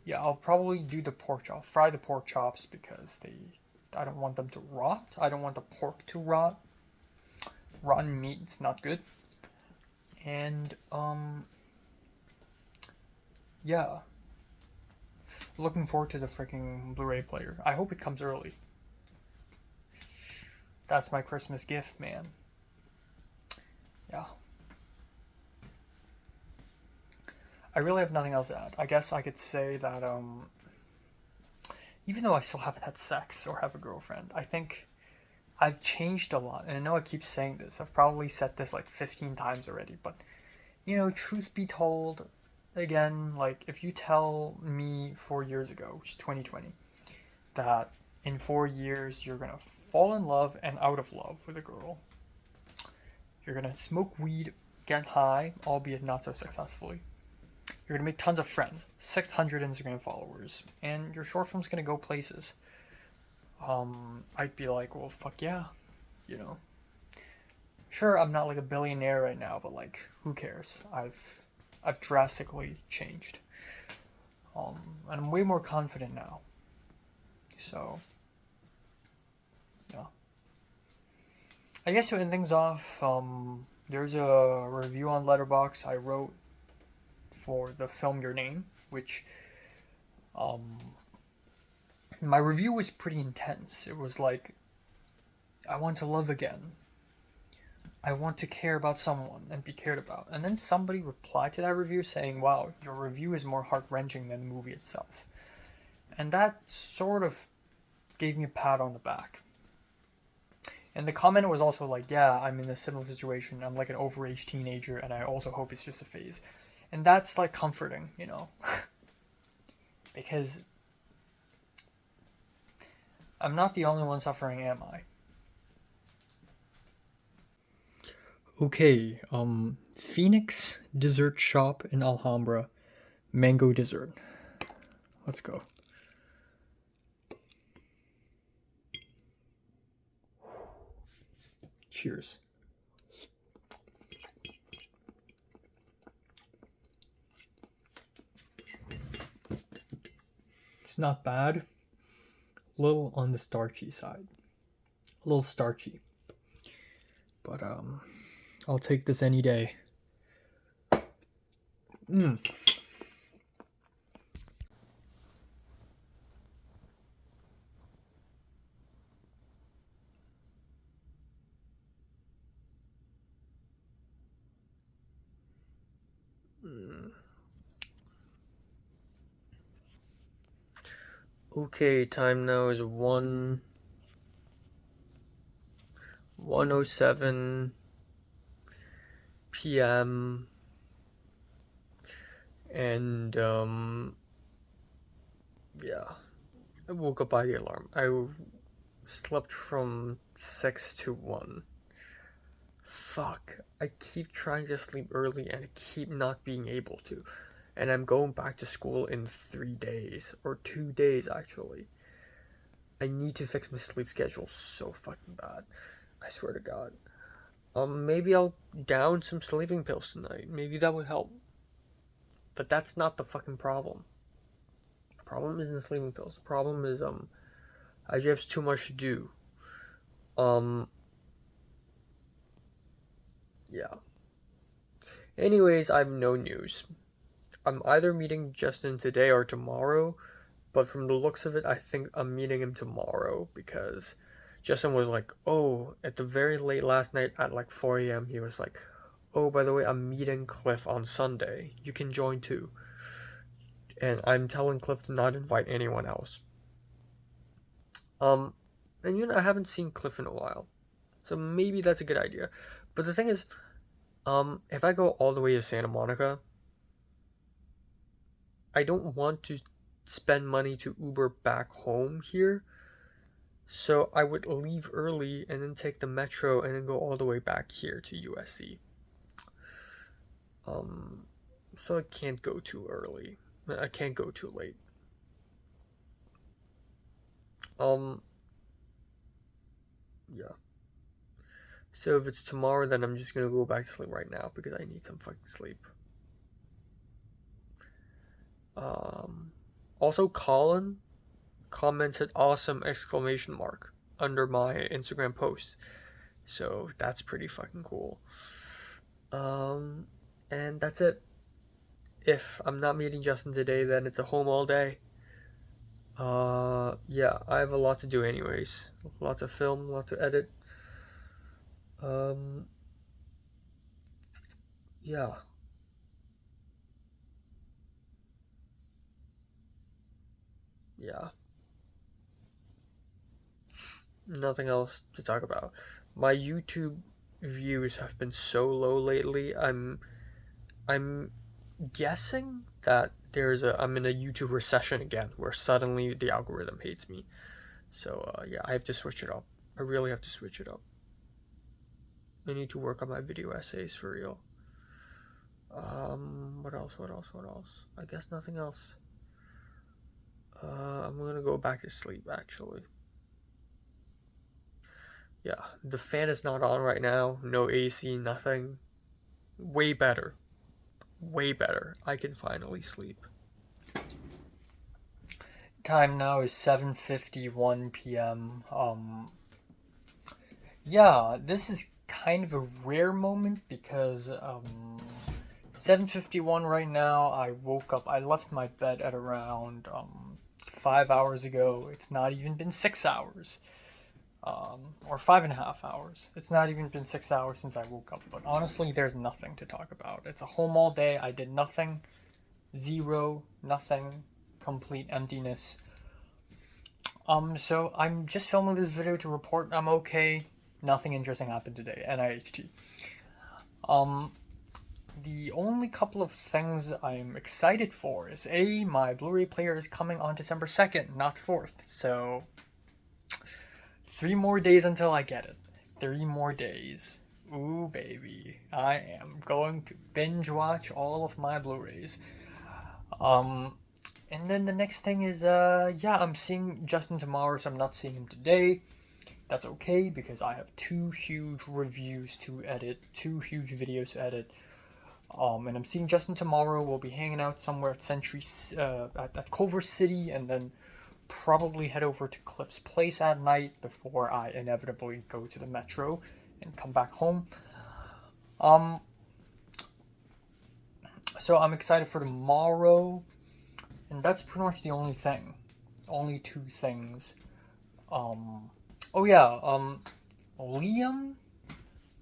yeah, I'll probably do the pork chop, fry the pork chops, because I don't want them to rot. I don't want the pork to rot. Rotten meat's not good. And yeah, looking forward to the freaking Blu-ray player. I hope it comes early. That's my Christmas gift, man. Yeah. I really have nothing else to add. I guess I could say that even though I still haven't had sex or have a girlfriend, I think I've changed a lot. And I know I keep saying this. I've probably said this like 15 times already, but truth be told, again, like, if you tell me 4 years ago, which is 2020, that in 4 years you're gonna fall in love and out of love with a girl, you're gonna smoke weed, get high, albeit not so successfully, you're gonna make tons of friends, 600 Instagram followers, and your short film's gonna go places, I'd be like, well, fuck yeah, Sure, I'm not like a billionaire right now, but like, who cares? I've drastically changed. And I'm way more confident now. So, yeah. I guess to end things off, there's a review on Letterboxd I wrote for the film Your Name, which, my review was pretty intense. It was like, I want to love again. I want to care about someone and be cared about. And then somebody replied to that review saying, wow, your review is more heart-wrenching than the movie itself. And that sort of gave me a pat on the back. And the comment was also like, yeah, I'm in a similar situation. I'm like an overage teenager, and I also hope it's just a phase. And that's like comforting, because I'm not the only one suffering, am I? Okay, Phoenix Dessert Shop in Alhambra, mango dessert. Let's go. Cheers. It's not bad. A little on the starchy side. A little starchy. But I'll take this any day. Okay, time now is 1:07 p.m. and yeah, I woke up by the alarm. I slept from 6 to 1. Fuck, I keep trying to sleep early and I keep not being able to. And I'm going back to school in 3 days, or 2 days actually. I need to fix my sleep schedule so fucking bad. I swear to God. Maybe I'll down some sleeping pills tonight. Maybe that would help. But that's not the fucking problem. The problem isn't sleeping pills. The problem is, I just have too much to do. Yeah. Anyways, I have no news. I'm either meeting Justin today or tomorrow, but from the looks of it, I think I'm meeting him tomorrow, because Justin was like, oh, at the very late last night at like 4 a.m., he was like, oh, by the way, I'm meeting Cliff on Sunday. You can join too. And I'm telling Cliff to not invite anyone else. And I haven't seen Cliff in a while, so maybe that's a good idea. But the thing is, If I go all the way to Santa Monica, I don't want to spend money to Uber back home here. So I would leave early and then take the metro and then go all the way back here to USC. So I can't go too early. I can't go too late. Yeah. So if it's tomorrow, then I'm just gonna go back to sleep right now because I need some fucking sleep. Also, Colin commented awesome exclamation mark under my Instagram post. So that's pretty fucking cool. And that's it. If I'm not meeting Justin today, then it's a home all day. Yeah, I have a lot to do anyways. Lots of film, lots to edit. Yeah. Yeah. Nothing else to talk about. My YouTube views have been so low lately. I'm guessing that I'm in a YouTube recession again, where suddenly the algorithm hates me. So yeah, I have to switch it up. I really have to switch it up. I need to work on my video essays for real. What else? I guess nothing else. I'm gonna go back to sleep actually. Yeah, the fan is not on right now. No AC, nothing. Way better. Way better. I can finally sleep. Time now is 7:51 p.m. Yeah, this is kind of a rare moment because 7:51 right now. I woke up. I left my bed at around 5 hours ago. It's not even been 6 hours. Or 5.5 hours. It's not even been 6 hours since I woke up, but honestly, there's nothing to talk about. It's a home all day. I did nothing. Zero, nothing, complete emptiness. So I'm just filming this video to report I'm okay. Nothing interesting happened today. NIHT. The only couple of things I'm excited for is my Blu-ray player is coming on December 2nd, not 4th. So 3 more days until I get it. 3 more days. Ooh, baby. I am going to binge watch all of my Blu-rays. And then the next thing is, yeah, I'm seeing Justin tomorrow, so I'm not seeing him today. That's okay, because I have 2 huge reviews to edit, 2 huge videos to edit. And I'm seeing Justin tomorrow. We'll be hanging out somewhere at at Culver City, and then probably head over to Cliff's Place at night before I inevitably go to the metro and come back home. So I'm excited for tomorrow, and that's pretty much the only thing. Only 2 things. Oh yeah, Liam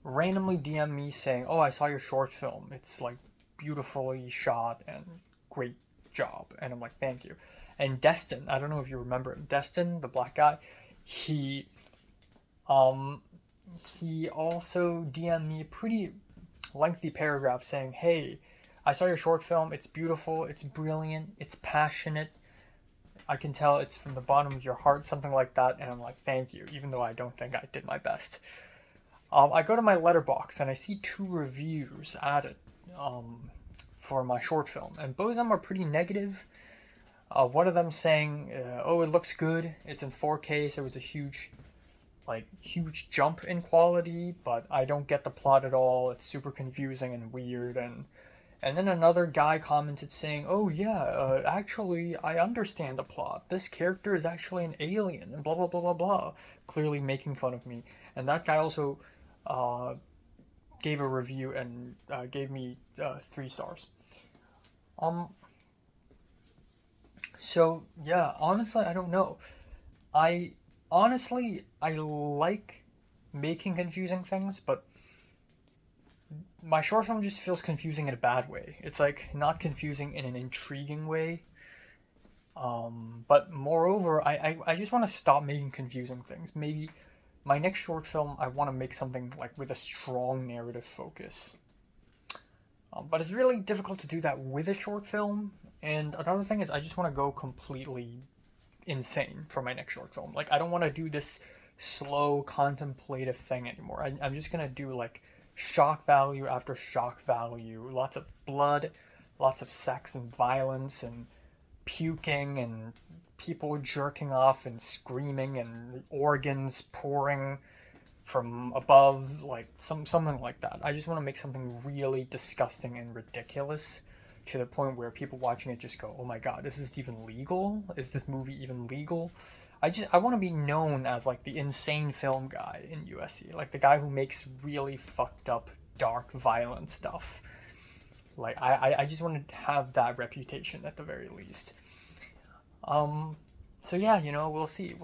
randomly DM'd me saying, "Oh, I saw your short film. It's like beautifully shot and great job." And I'm like, "Thank you." And Destin, I don't know if you remember him, Destin, the black guy, he also DM'd me a pretty lengthy paragraph saying, "Hey, I saw your short film. It's beautiful. It's brilliant. It's passionate. I can tell it's from the bottom of your heart," something like that. And I'm like, "Thank you," even though I don't think I did my best. I go to my letterbox and I see 2 reviews added for my short film, and both of them are pretty negative. One of them saying, "Oh, it looks good. It's in 4K, so it's a huge jump in quality, but I don't get the plot at all. It's super confusing and weird." And then another guy commented saying, "Oh yeah, actually I understand the plot. This character is actually an alien," and blah blah blah blah blah, clearly making fun of me. And that guy also gave a review and gave me 3 stars. So yeah, honestly, I don't know. I like making confusing things, but my short film just feels confusing in a bad way. It's like not confusing in an intriguing way. But moreover, I just want to stop making confusing things. Maybe my next short film, I want to make something like with a strong narrative focus. But it's really difficult to do that with a short film. And another thing is, I just want to go completely insane for my next short film. Like, I don't want to do this slow, contemplative thing anymore. I'm just gonna do like shock value after shock value, lots of blood, lots of sex and violence and puking and people jerking off and screaming and organs pouring from above, like something like that. I just want to make something really disgusting and ridiculous to the point where people watching it just go, "Oh my god, is this even legal? Is this movie even legal?" I want to be known as like the insane film guy in USC, like the guy who makes really fucked up, dark, violent stuff. Like I just want to have that reputation at the very least. So yeah, we'll see.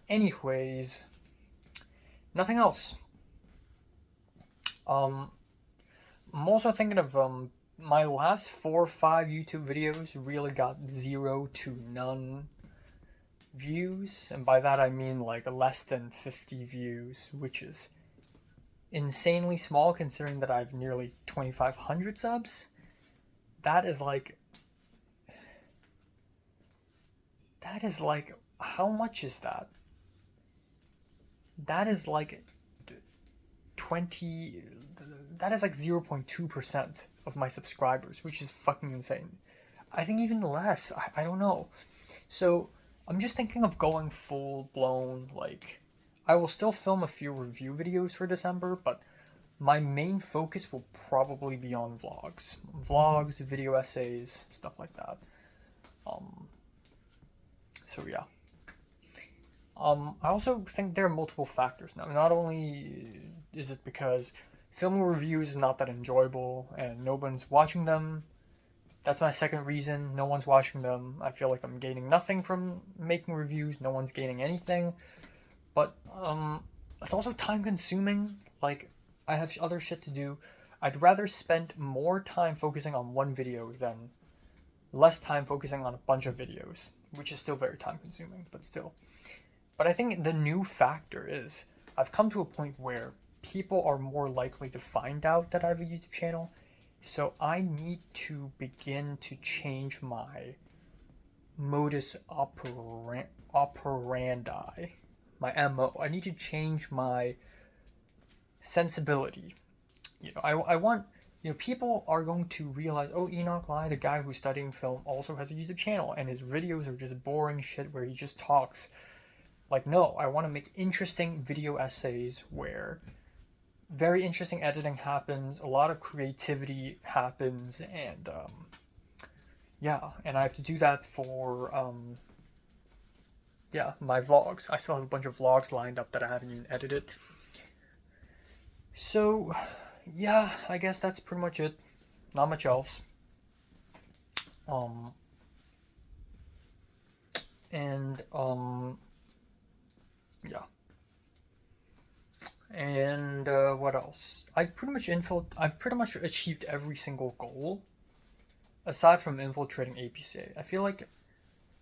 Anyways, nothing else. I'm also thinking of my last 4 or 5 YouTube videos really got 0 to none views, and by that I mean like less than 50 views, which is insanely small considering that I have nearly 2,500 subs. That is like, how much is that? That is like 20, that is like 0.2% of my subscribers, which is fucking insane. I think even less, I don't know. So I'm just thinking of going full blown, like, I will still film a few review videos for December, but my main focus will probably be on vlogs, video essays, stuff like that. So yeah. I also think there are multiple factors now. Not only is it because filming reviews is not that enjoyable and no one's watching them. That's my second reason. No one's watching them. I feel like I'm gaining nothing from making reviews. No one's gaining anything. But it's also time consuming. Like, I have other shit to do. I'd rather spend more time focusing on one video than less time focusing on a bunch of videos, which is still very time consuming, but still. But I think the new factor is I've come to a point where people are more likely to find out that I have a YouTube channel, so I need to begin to change my modus operandi, my MO. I need to change my sensibility. I want, people are going to realize, oh, Enoch Lai, the guy who's studying film, also has a YouTube channel, and his videos are just boring shit where he just talks. Like, no, I want to make interesting video essays where very interesting editing happens, a lot of creativity happens, and yeah, and I have to do that for my vlogs. I still have a bunch of vlogs lined up that I haven't even edited. So yeah, I guess that's pretty much it. Not much else. Yeah. And what else? I've pretty much achieved every single goal aside from infiltrating APCA. I feel like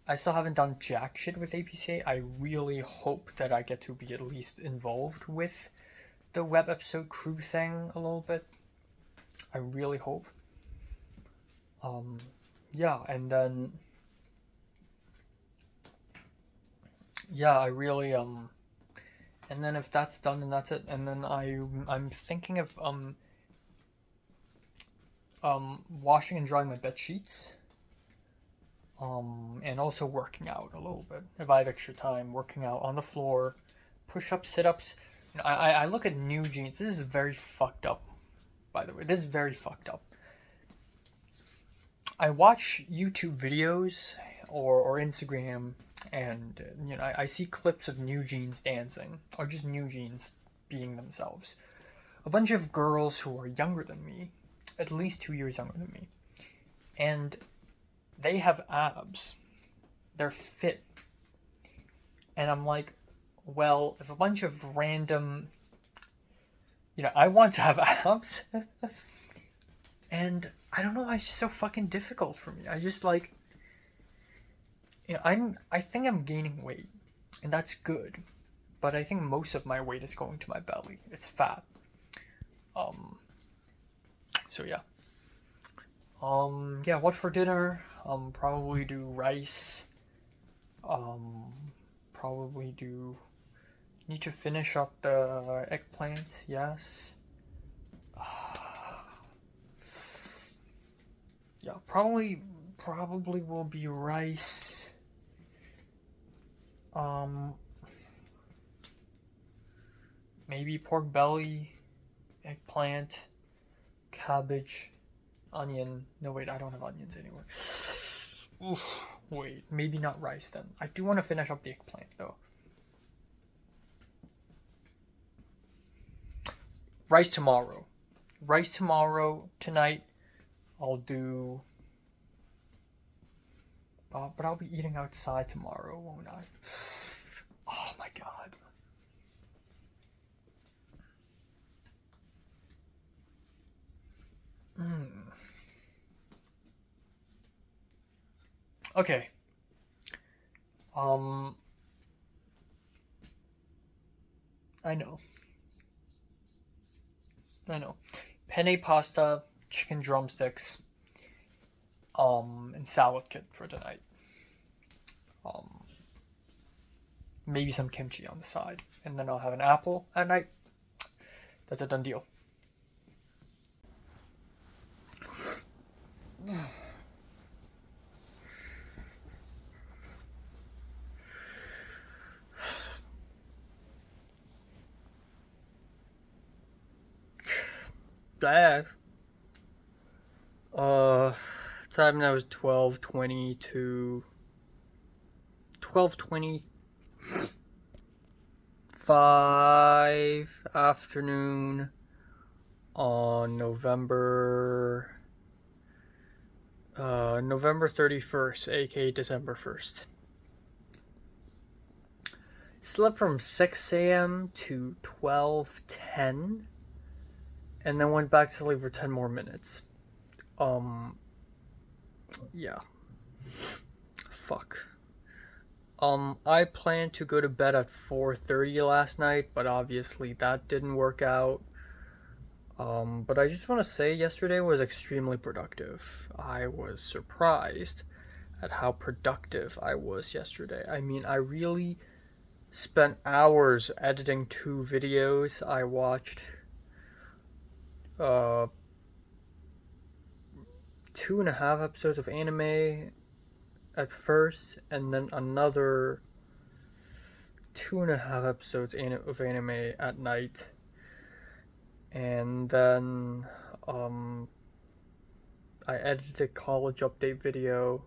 I still haven't done jack shit with APCA. I really hope that I get to be at least involved with the web episode crew thing a little bit. I really hope. Yeah, and then I really and then if that's done, then that's it. And then I'm thinking of washing and drying my bed sheets. And also working out a little bit if I have extra time. Working out on the floor, push-ups, sit-ups. I look at new jeans. This is very fucked up, by the way. This is very fucked up. I watch YouTube videos or Instagram, and I see clips of new jeans dancing, or just new jeans being themselves. A bunch of girls who are younger than me, at least 2 years younger than me, and they have abs. They're fit. And I'm like, well, if a bunch of random, I want to have abs. And I don't know why it's just so fucking difficult for me. I just like, I think I'm gaining weight, and that's good. but I think most of my weight is going to my belly. It's fat. So yeah. Yeah, what for dinner? Probably do rice. Probably do. Need to finish up the eggplant. Yes. Yeah, probably will be rice. Maybe pork belly, eggplant, cabbage, onion. No, wait, I don't have onions anywhere. Oof, wait, maybe not rice then. I do want to finish up the eggplant though. Rice tomorrow. Tonight, I'll do. But I'll be eating outside tomorrow, won't I? Oh my god. Okay. I know. Penne pasta, chicken drumsticks, and salad kit for tonight. Maybe some kimchi on the side, and then I'll have an apple at night. That's a done deal. Dad. Time now is 12:20 to 12:25 afternoon on November 31st, aka December 1st. Slept from 6 a.m. to 12:10 and then went back to sleep for 10 more minutes. Yeah. Fuck. I planned to go to bed at 4:30 last night, but obviously that didn't work out. But I just want to say yesterday was extremely productive. I was surprised at how productive I was yesterday. I mean, I really spent hours editing 2 videos. I watched 2.5 episodes of anime at first, and then another 2.5 episodes of anime at night. And then I edited a college update video.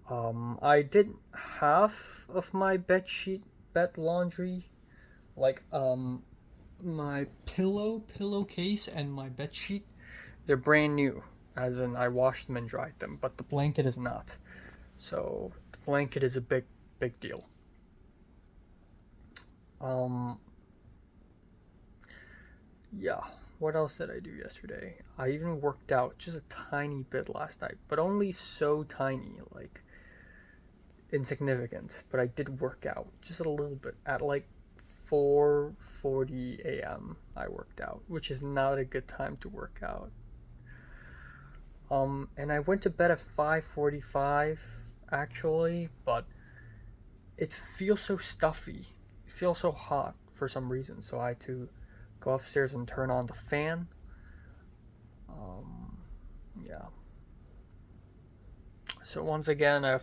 I did half of my bed laundry, like my pillowcase and my bed sheet. They're brand new, as in I washed them and dried them, but the blanket is not. So the blanket is a big deal. Yeah, what else did I do yesterday? I even worked out just a tiny bit last night, but only so tiny, like insignificant. But I did work out just a little bit at like 4:40 a.m. I worked out, which is not a good time to work out. And I went to bed at 5:45 actually, but it feels so stuffy. It feels so hot for some reason, so I had to go upstairs and turn on the fan. Yeah. So once again, I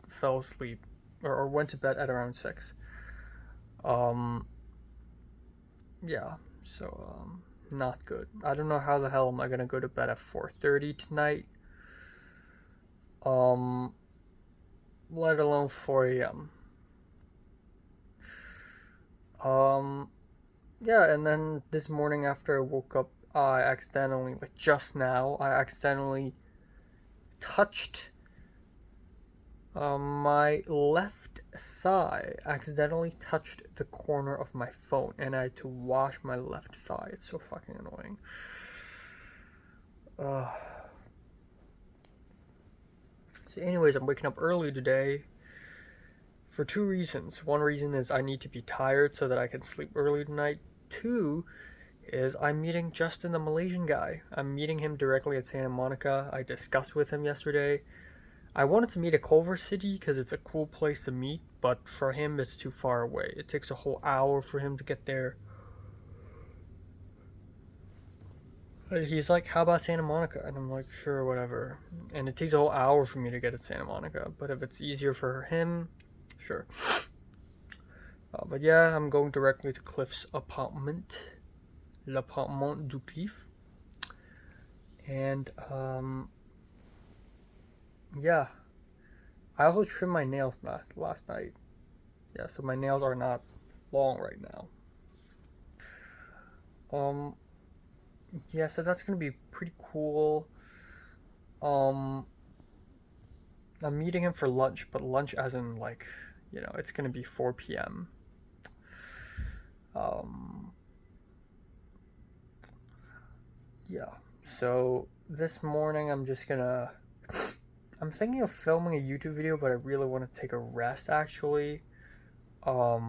fell asleep or went to bed at around 6. Yeah. So not good. I don't know how the hell am I gonna go to bed at 4:30 tonight. Let alone 4 a.m. Yeah, and then this morning after I woke up, I accidentally, like just now, I accidentally touched my left thigh. Accidentally touched the corner of my phone, and I had to wash my left thigh. It's so fucking annoying. So anyways, I'm waking up early today for 2 reasons. One reason is I need to be tired so that I can sleep early tonight. Two is I'm meeting Justin, the Malaysian guy. I'm meeting him directly at Santa Monica. I discussed with him yesterday. I wanted to meet at Culver City because it's a cool place to meet, but for him it's too far away. It takes a whole hour for him to get there. He's like, how about Santa Monica? And I'm like, sure, whatever. And it takes a whole hour for me to get to Santa Monica, but if it's easier for him, sure. But yeah, I'm going directly to Cliff's apartment. L'appartement du Cliff. And, yeah. I also trimmed my nails last night. Yeah, so my nails are not long right now. Yeah, so that's gonna be pretty cool. I'm meeting him for lunch, but lunch as in like, it's gonna be 4 p.m. Yeah. So this morning I'm thinking of filming a YouTube video, but I really want to take a rest actually. Yeah.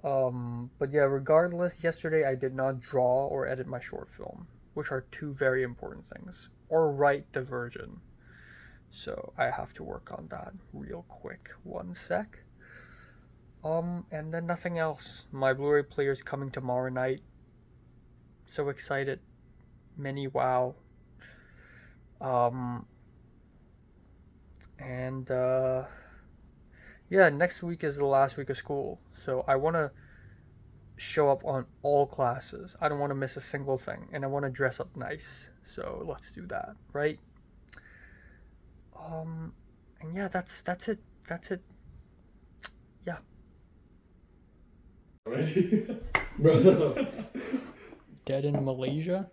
But yeah, regardless, yesterday I did not draw or edit my short film, which are two very important things, or write the version. So I have to work on that real quick. One sec. And then nothing else. My Blu-ray player is coming tomorrow night. So excited. Many wow. Yeah, next week is the last week of school. So I want to show up on all classes. I don't want to miss a single thing. And I want to dress up nice. So let's do that, right? And yeah, that's it. That's it. Yeah. Bro. Dead in Malaysia?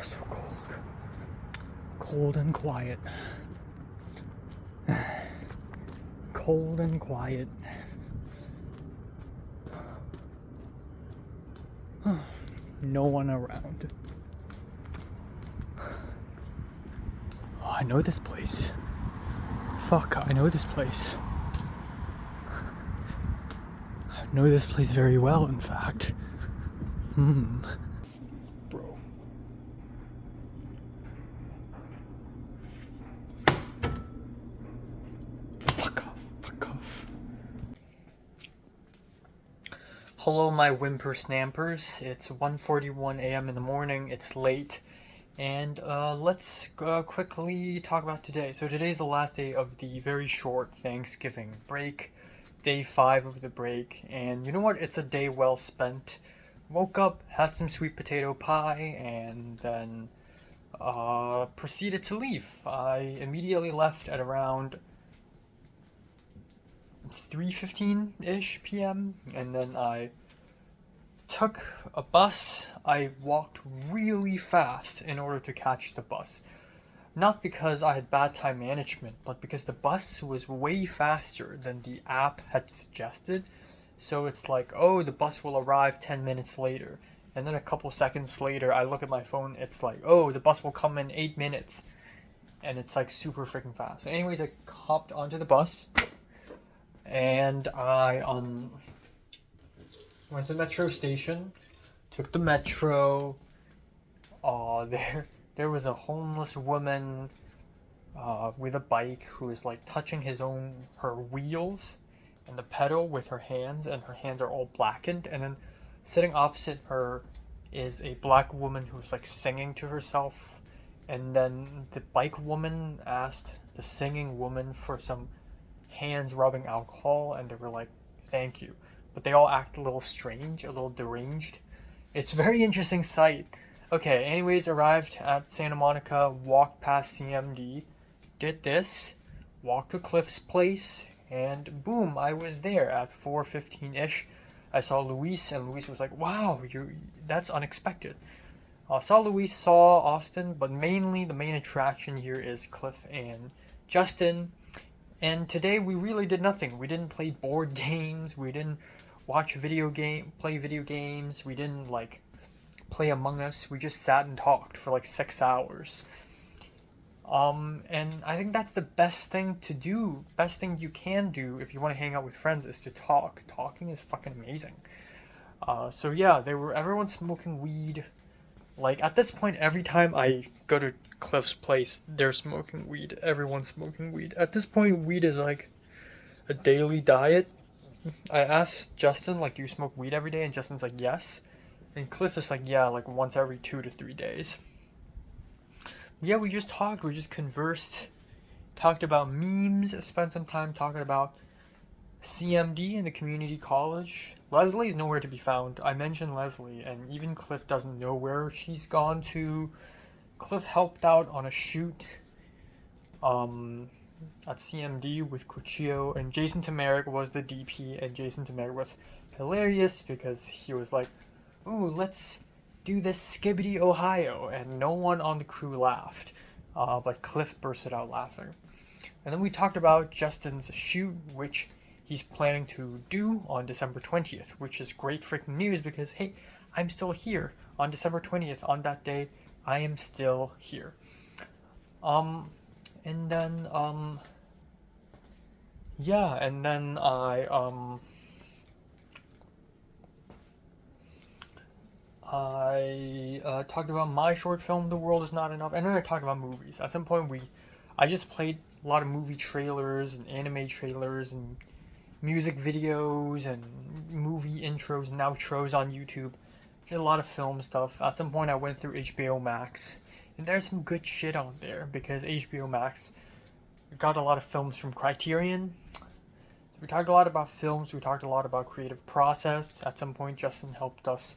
So cold. Cold and quiet. Cold and quiet. No one around. Oh, I know this place. Fuck, I know this place. I know this place very well, in fact. Bro. Fuck off. Hello, my whimpersnappers. It's 1:41 a.m. in the morning. It's late. And let's quickly talk about today. So today's the last day of the very short Thanksgiving break. Day 5 of the break. And you know what? It's a day well spent. Woke up, had some sweet potato pie, and then proceeded to leave. I immediately left at around 3:15-ish p.m. and then I took a bus. I walked really fast in order to catch the bus. Not because I had bad time management, but because the bus was way faster than the app had suggested. So it's like, oh, the bus will arrive 10 minutes later. And then a couple seconds later, I look at my phone, it's like, oh, the bus will come in 8 minutes. And it's like super freaking fast. So anyways, I hopped onto the bus. And I went to the metro station, took the metro. There was a homeless woman with a bike who was like touching her wheels and the pedal with her hands, and her hands are all blackened. And then sitting opposite her is a black woman who's like singing to herself. And then the bike woman asked the singing woman for some hands rubbing alcohol, and they were like, thank you. But they all act a little strange, a little deranged. It's a very interesting sight. Okay, anyways, arrived at Santa Monica, walked past CMD, did this, walked to Cliff's place, and boom, I was there at 4:15-ish. I saw Luis, and Luis was like, wow, that's unexpected. Saw Luis, saw Austin, but mainly the main attraction here is Cliff and Justin. And today we really did nothing. We didn't play board games, we didn't play video games, we didn't like play Among Us, we just sat and talked for like 6 hours. And I think that's the best thing to do. Best thing you can do if you want to hang out with friends is to talk. Talking is fucking amazing. So yeah, everyone smoking weed. Like at this point, every time I go to Cliff's place, they're smoking weed. Everyone's smoking weed. At this point, weed is like a daily diet. I asked Justin, like, do you smoke weed every day? And Justin's like, yes. And Cliff is like, yeah, like once every 2 to 3 days. Yeah, we just talked, we just conversed, talked about memes, spent some time talking about CMD in the community college. Leslie's nowhere to be found. I mentioned Leslie, and even Cliff doesn't know where she's gone to. Cliff helped out on a shoot at CMD with Cuchillo, and Jason Tamarick was the DP, and Jason Tamarick was hilarious because he was like, ooh, let's do this Skibbity Ohio, and no one on the crew laughed, but Cliff bursted out laughing. And then we talked about Justin's shoot, which he's planning to do on December 20th, which is great freaking news because, hey, I'm still here on December 20th. On that day, I am still here. And then, yeah, and then I talked about my short film, The World Is Not Enough, and then I talked about movies. At some point, I just played a lot of movie trailers and anime trailers and music videos and movie intros and outros on YouTube. Did a lot of film stuff. At some point, I went through HBO Max, and there's some good shit on there because HBO Max got a lot of films from Criterion. So we talked a lot about films. We talked a lot about creative process. At some point, Justin helped us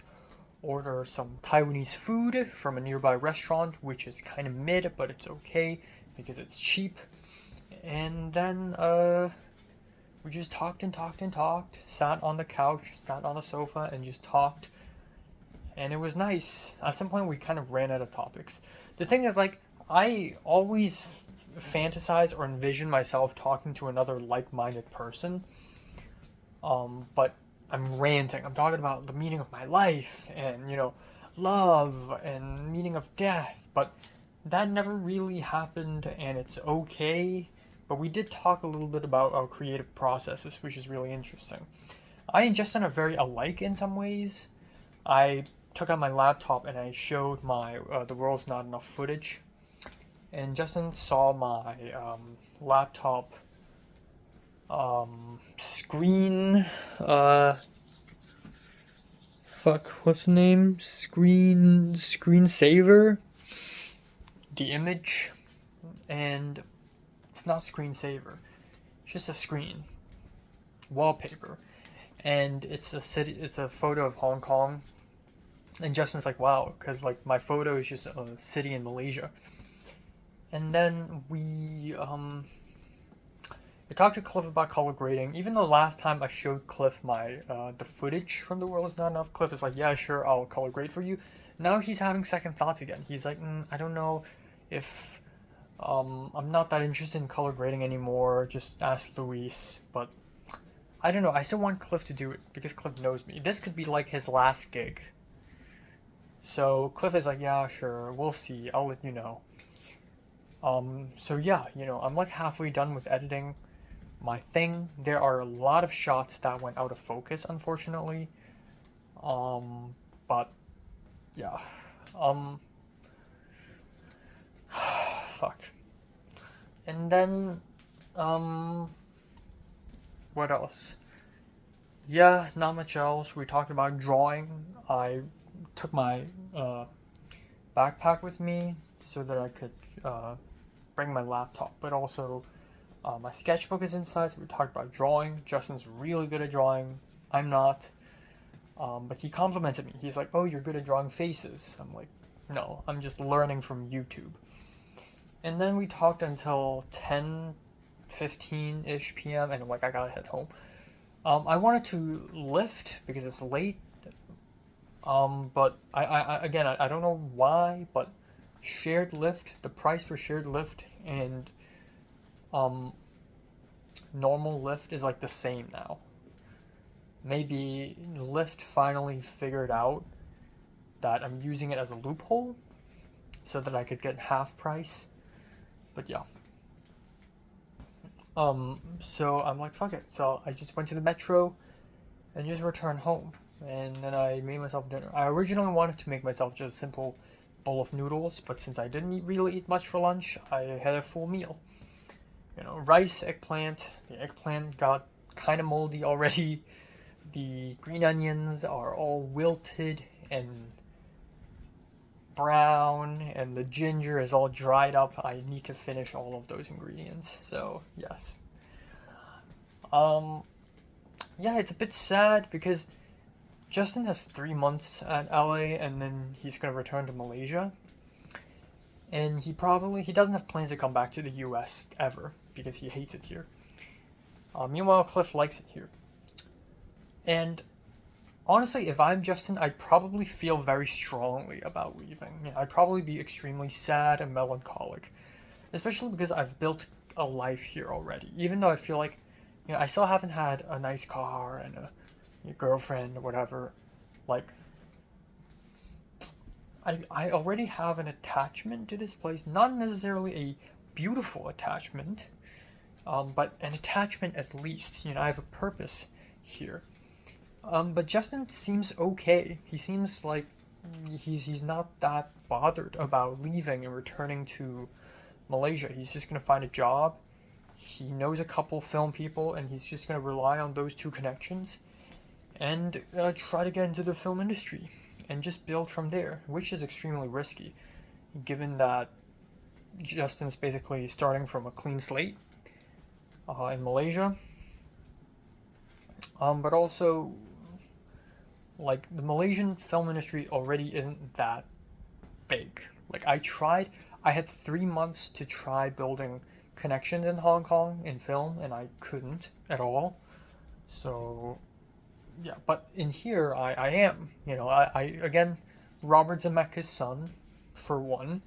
order some Taiwanese food from a nearby restaurant, which is kind of mid, but it's okay because it's cheap. And then we just talked and talked and talked, sat on the couch, sat on the sofa, and just talked, and it was nice. At some point we kind of ran out of topics. The thing is, like, I always fantasize or envision myself talking to another like-minded person, but I'm ranting. I'm talking about the meaning of my life and, you know, love and meaning of death. But that never really happened, and it's okay. But we did talk a little bit about our creative processes, which is really interesting. I and Justin are very alike in some ways. I took out my laptop and I showed my The World's Not Enough footage. And Justin saw my laptop screen, what's the name? Screensaver? The image. And it's not screensaver. It's just a screen. Wallpaper. And it's a photo of Hong Kong. And Justin's like, wow, because like my photo is just a city in Malaysia. And then we talked to Cliff about color grading. Even though last time I showed Cliff my the footage from The World Is Not Enough, Cliff is like, yeah, sure, I'll color grade for you. Now he's having second thoughts again. He's like, I don't know if I'm not that interested in color grading anymore. Just ask Luis. But I don't know. I still want Cliff to do it because Cliff knows me. This could be like his last gig. So Cliff is like, yeah, sure, we'll see. I'll let you know. So yeah, you know, I'm like halfway done with editing my thing. There are a lot of shots that went out of focus, unfortunately. But yeah. Fuck. And then, what else? Yeah, not much else. We talked about drawing. I took my backpack with me so that I could bring my laptop, but also my sketchbook is inside, so we talked about drawing. Justin's really good at drawing. I'm not. But he complimented me. He's like, oh, you're good at drawing faces. I'm like, no, I'm just learning from YouTube. And then we talked until 10 8:15-ish p.m. and like I gotta head home. I wanted to lift because it's late. But I don't know why, but shared lift, the price for shared lift and um normal lift is like the same now. Maybe Lyft finally figured out that I'm using it as a loophole so that I could get half price. But yeah. So I'm like, fuck it. So I just went to the metro and just returned home. And then I made myself dinner. I originally wanted to make myself just a simple bowl of noodles, but since I didn't really eat much for lunch, I had a full meal. You know, rice, eggplant. The eggplant got kind of moldy already. The green onions are all wilted and brown, and the ginger is all dried up. I need to finish all of those ingredients. So yes. Yeah, it's a bit sad because Justin has 3 months at LA, and then he's gonna return to Malaysia. And he doesn't have plans to come back to the US ever because he hates it here. Meanwhile, Cliff likes it here. And honestly, if I'm Justin, I'd probably feel very strongly about leaving. Yeah, I'd probably be extremely sad and melancholic, especially because I've built a life here already. Even though I feel like, I still haven't had a nice car and a girlfriend or whatever. Like, I already have an attachment to this place, not necessarily a beautiful attachment, but an attachment at least. I have a purpose here. But Justin seems okay. He seems like he's not that bothered about leaving and returning to Malaysia. He's just gonna find a job. He knows a couple film people, and he's just gonna rely on those two connections and try to get into the film industry and just build from there, which is extremely risky, given that Justin's basically starting from a clean slate in Malaysia. But also, like, the Malaysian film industry already isn't that big. Like, I had 3 months to try building connections in Hong Kong in film, and I couldn't at all. So, yeah, but in here, I am. Again, Robert Zemeckis' son, for one.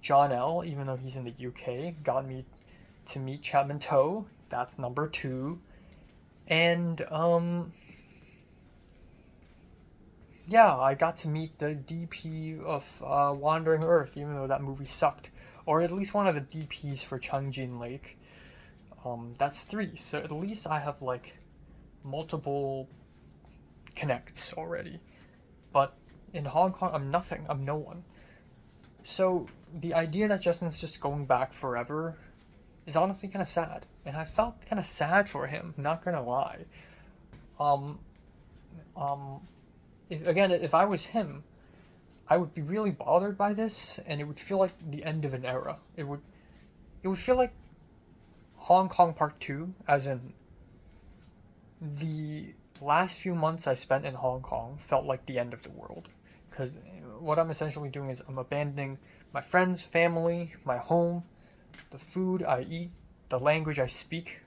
John L., even though he's in the UK, got me to meet Chapman Toe. That's number 2. And, yeah, I got to meet the DP of Wandering Earth, even though that movie sucked. Or at least one of the DPs for Changjin Lake. That's 3, so at least I have, like, multiple connects already. But in Hong Kong, I'm nothing. I'm no one. So the idea that Justin's just going back forever is honestly kind of sad. And I felt kind of sad for him, not gonna lie. If I was him, I would be really bothered by this, and it would feel like the end of an era. It would feel like Hong Kong Part 2, as in the last few months I spent in Hong Kong felt like the end of the world. Because what I'm essentially doing is I'm abandoning my friends, family, my home, the food I eat, the language I speak,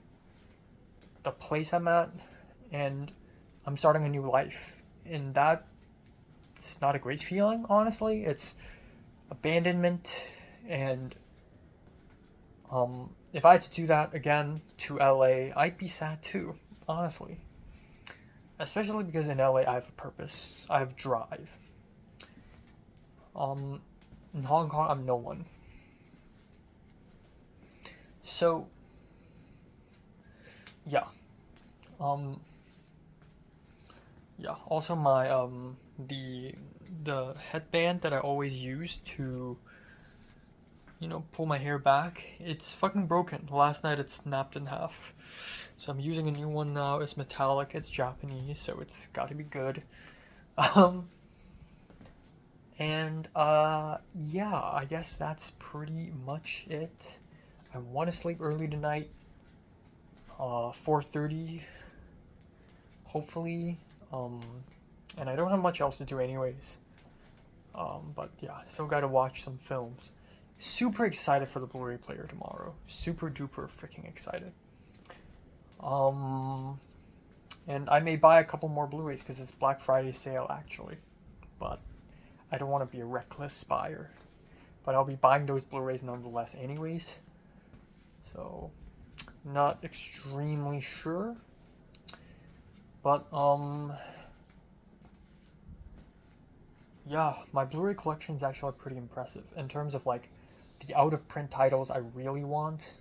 the place I'm at, and I'm starting a new life. And it's not a great feeling, honestly. It's abandonment, and if I had to do that again to LA, I'd be sad too, honestly. Especially because in LA I have a purpose. I have drive. In Hong Kong, I'm no one. So, yeah. Yeah. Also, my the headband that I always use to pull my hair back, it's fucking broken. Last night it snapped in half. So I'm using a new one now. It's metallic, it's Japanese, so it's gotta be good. Yeah, I guess that's pretty much it. I want to sleep early tonight. 4:30, hopefully. And I don't have much else to do anyways. But yeah, I still gotta watch some films. super excited for the Blu-ray player tomorrow. Super duper freaking excited. And I may buy a couple more Blu-rays because it's Black Friday sale actually, but I don't want to be a reckless buyer. But I'll be buying those Blu-rays nonetheless anyways. So, not extremely sure. But, yeah, my Blu-ray collection is actually pretty impressive. In terms of, like, the out-of-print titles I really want,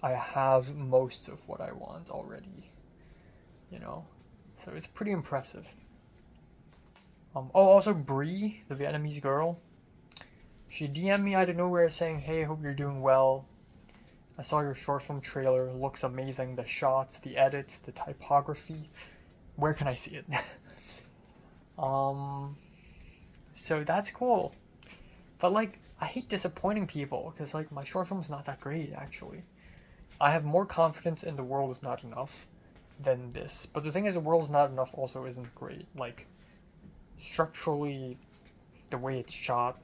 I have most of what I want already. You know? So it's pretty impressive. Oh, also Bree, the Vietnamese girl, she DM'd me out of nowhere saying, hey, I hope you're doing well. I saw your short film trailer. It looks amazing. The shots, the edits, the typography. Where can I see it? So that's cool. But, like, I hate disappointing people because, like, my short film's not that great, actually. I have more confidence in The World Is Not Enough than this. But the thing is, The World Is Not Enough also isn't great. Like, structurally, the way it's shot,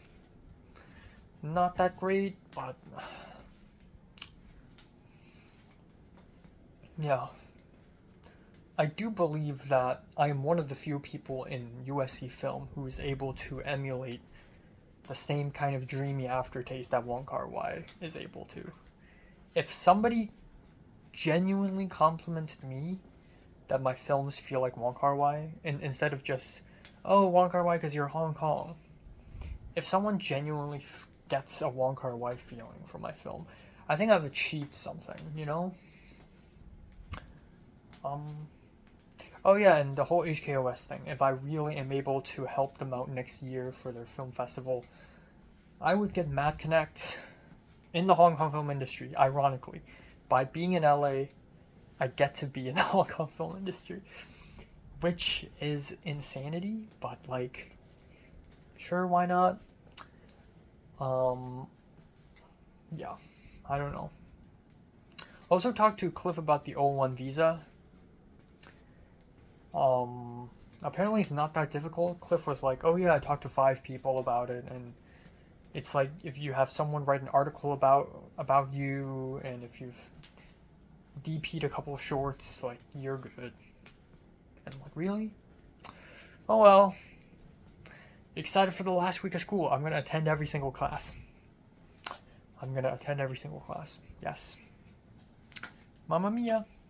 not that great, but yeah. I do believe that I am one of the few people in USC film who is able to emulate the same kind of dreamy aftertaste that Wong Kar-wai is able to. If somebody genuinely complimented me that my films feel like Wong Kar-wai, and instead of just, oh, Wong Kar-wai because you're Hong Kong, if someone genuinely gets a Wong Kar-wai feeling from my film, I think I've achieved something, you know? Oh yeah, and the whole HKOS thing. If I really am able to help them out next year for their film festival, I would get Mad Connect in the Hong Kong film industry, ironically. By being in LA, I get to be in the Hong Kong film industry. Which is insanity, but like, sure, why not? Yeah, I don't know. Also talked to Cliff about the O1 visa. Apparently it's not that difficult. Cliff was like, oh yeah, I talked to 5 people about it, and it's like if you have someone write an article about you, and if you've DP'd a couple shorts, like, you're good. And I'm like, really? Oh well. Excited for the last week of school. I'm gonna attend every single class. Yes. Mamma mia.